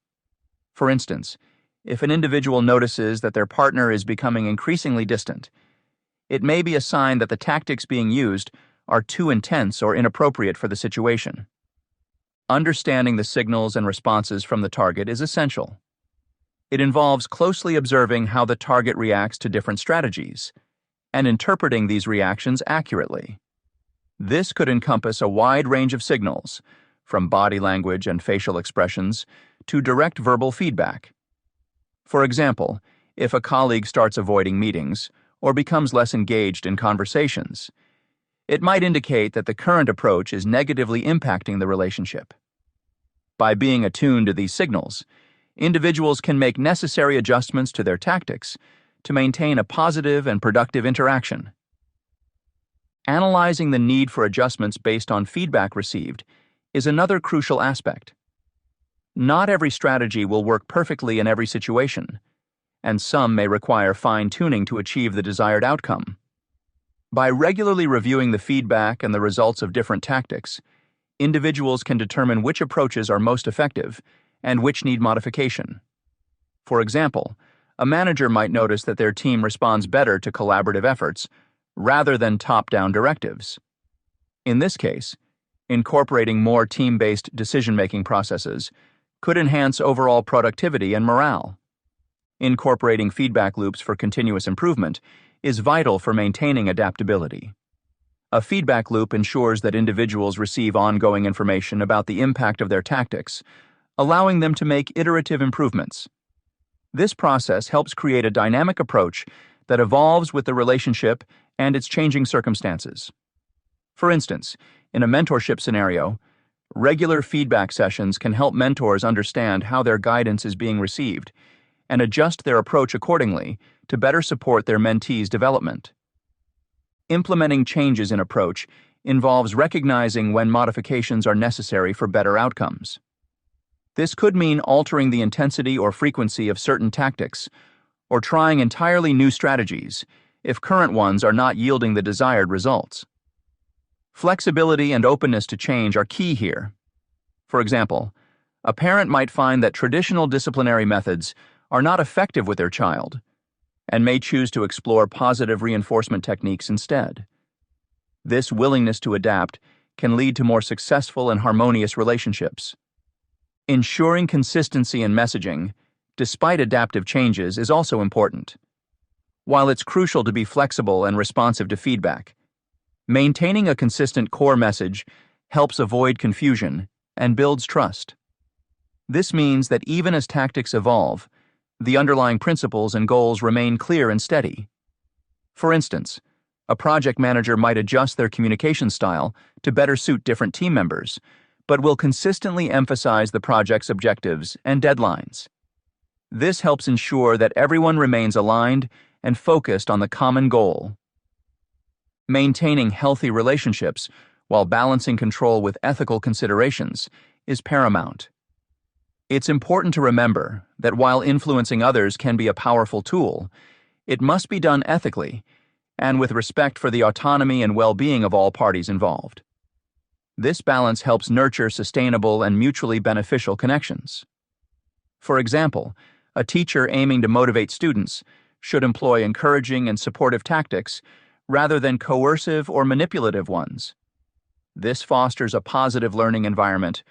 For instance, if an individual notices that their partner is becoming increasingly distant, it may be a sign that the tactics being used are too intense or inappropriate for the situation. Understanding the signals and responses from the target is essential. It involves closely observing how the target reacts to different strategies and interpreting these reactions accurately. This could encompass a wide range of signals, from body language and facial expressions to direct verbal feedback. For example, if a colleague starts avoiding meetings or becomes less engaged in conversations, it might indicate that the current approach is negatively impacting the relationship. By being attuned to these signals, individuals can make necessary adjustments to their tactics to maintain a positive and productive interaction. Analyzing the need for adjustments based on feedback received is another crucial aspect. Not every strategy will work perfectly in every situation, and some may require fine-tuning to achieve the desired outcome. By regularly reviewing the feedback and the results of different tactics, individuals can determine which approaches are most effective and which need modification. For example, a manager might notice that their team responds better to collaborative efforts rather than top-down directives. In this case, incorporating more team-based decision-making processes could enhance overall productivity and morale. Incorporating feedback loops for continuous improvement is vital for maintaining adaptability. A feedback loop ensures that individuals receive ongoing information about the impact of their tactics, allowing them to make iterative improvements. This process helps create a dynamic approach that evolves with the relationship and its changing circumstances. For instance, in a mentorship scenario, regular feedback sessions can help mentors understand how their guidance is being received and adjust their approach accordingly to better support their mentees' development. Implementing changes in approach involves recognizing when modifications are necessary for better outcomes. This could mean altering the intensity or frequency of certain tactics, or trying entirely new strategies if current ones are not yielding the desired results. Flexibility and openness to change are key here. For example, a parent might find that traditional disciplinary methods are not effective with their child and may choose to explore positive reinforcement techniques instead. This willingness to adapt can lead to more successful and harmonious relationships. Ensuring consistency in messaging, despite adaptive changes, is also important. While it's crucial to be flexible and responsive to feedback, maintaining a consistent core message helps avoid confusion and builds trust. This means that even as tactics evolve, the underlying principles and goals remain clear and steady. For instance, a project manager might adjust their communication style to better suit different team members, but will consistently emphasize the project's objectives and deadlines. This helps ensure that everyone remains aligned and focused on the common goal. Maintaining healthy relationships while balancing control with ethical considerations is paramount. It's important to remember that while influencing others can be a powerful tool, it must be done ethically and with respect for the autonomy and well-being of all parties involved. This balance helps nurture sustainable and mutually beneficial connections. For example, a teacher aiming to motivate students should employ encouraging and supportive tactics rather than coercive or manipulative ones. This fosters a positive learning environment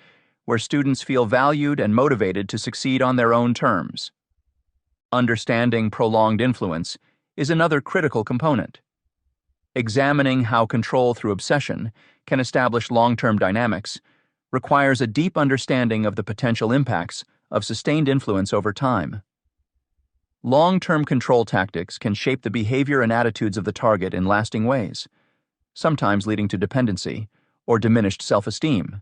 where students feel valued and motivated to succeed on their own terms. Understanding prolonged influence is another critical component. Examining how control through obsession can establish long-term dynamics requires a deep understanding of the potential impacts of sustained influence over time. Long-term control tactics can shape the behavior and attitudes of the target in lasting ways, sometimes leading to dependency or diminished self-esteem.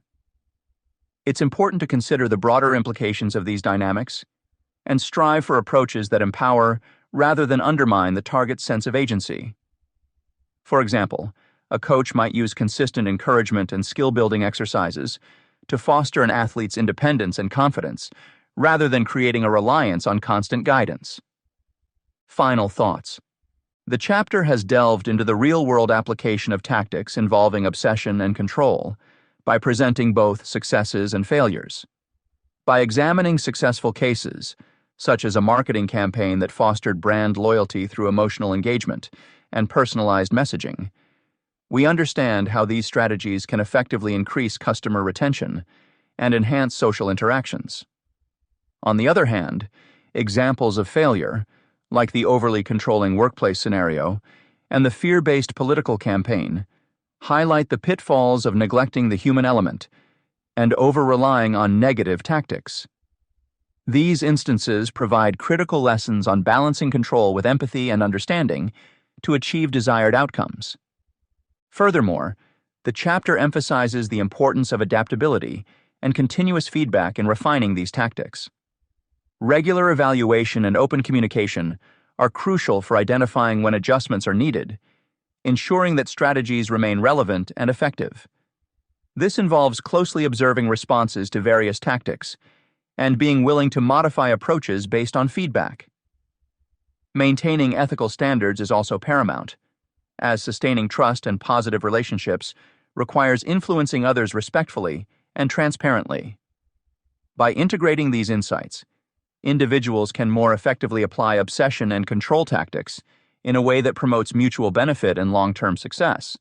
It's important to consider the broader implications of these dynamics and strive for approaches that empower rather than undermine the target's sense of agency. For example, a coach might use consistent encouragement and skill-building exercises to foster an athlete's independence and confidence, rather than creating a reliance on constant guidance. Final thoughts. The chapter has delved into the real-world application of tactics involving obsession and control by presenting both successes and failures. By examining successful cases, such as a marketing campaign that fostered brand loyalty through emotional engagement and personalized messaging, we understand how these strategies can effectively increase customer retention and enhance social interactions. On the other hand, examples of failure, like the overly controlling workplace scenario and the fear-based political campaign, highlight the pitfalls of neglecting the human element and over-relying on negative tactics. These instances provide critical lessons on balancing control with empathy and understanding to achieve desired outcomes. Furthermore, the chapter emphasizes the importance of adaptability and continuous feedback in refining these tactics. Regular evaluation and open communication are crucial for identifying when adjustments are needed, ensuring that strategies remain relevant and effective. This involves closely observing responses to various tactics and being willing to modify approaches based on feedback. Maintaining ethical standards is also paramount, as sustaining trust and positive relationships requires influencing others respectfully and transparently. By integrating these insights, individuals can more effectively apply obsession and control tactics in a way that promotes mutual benefit and long-term success,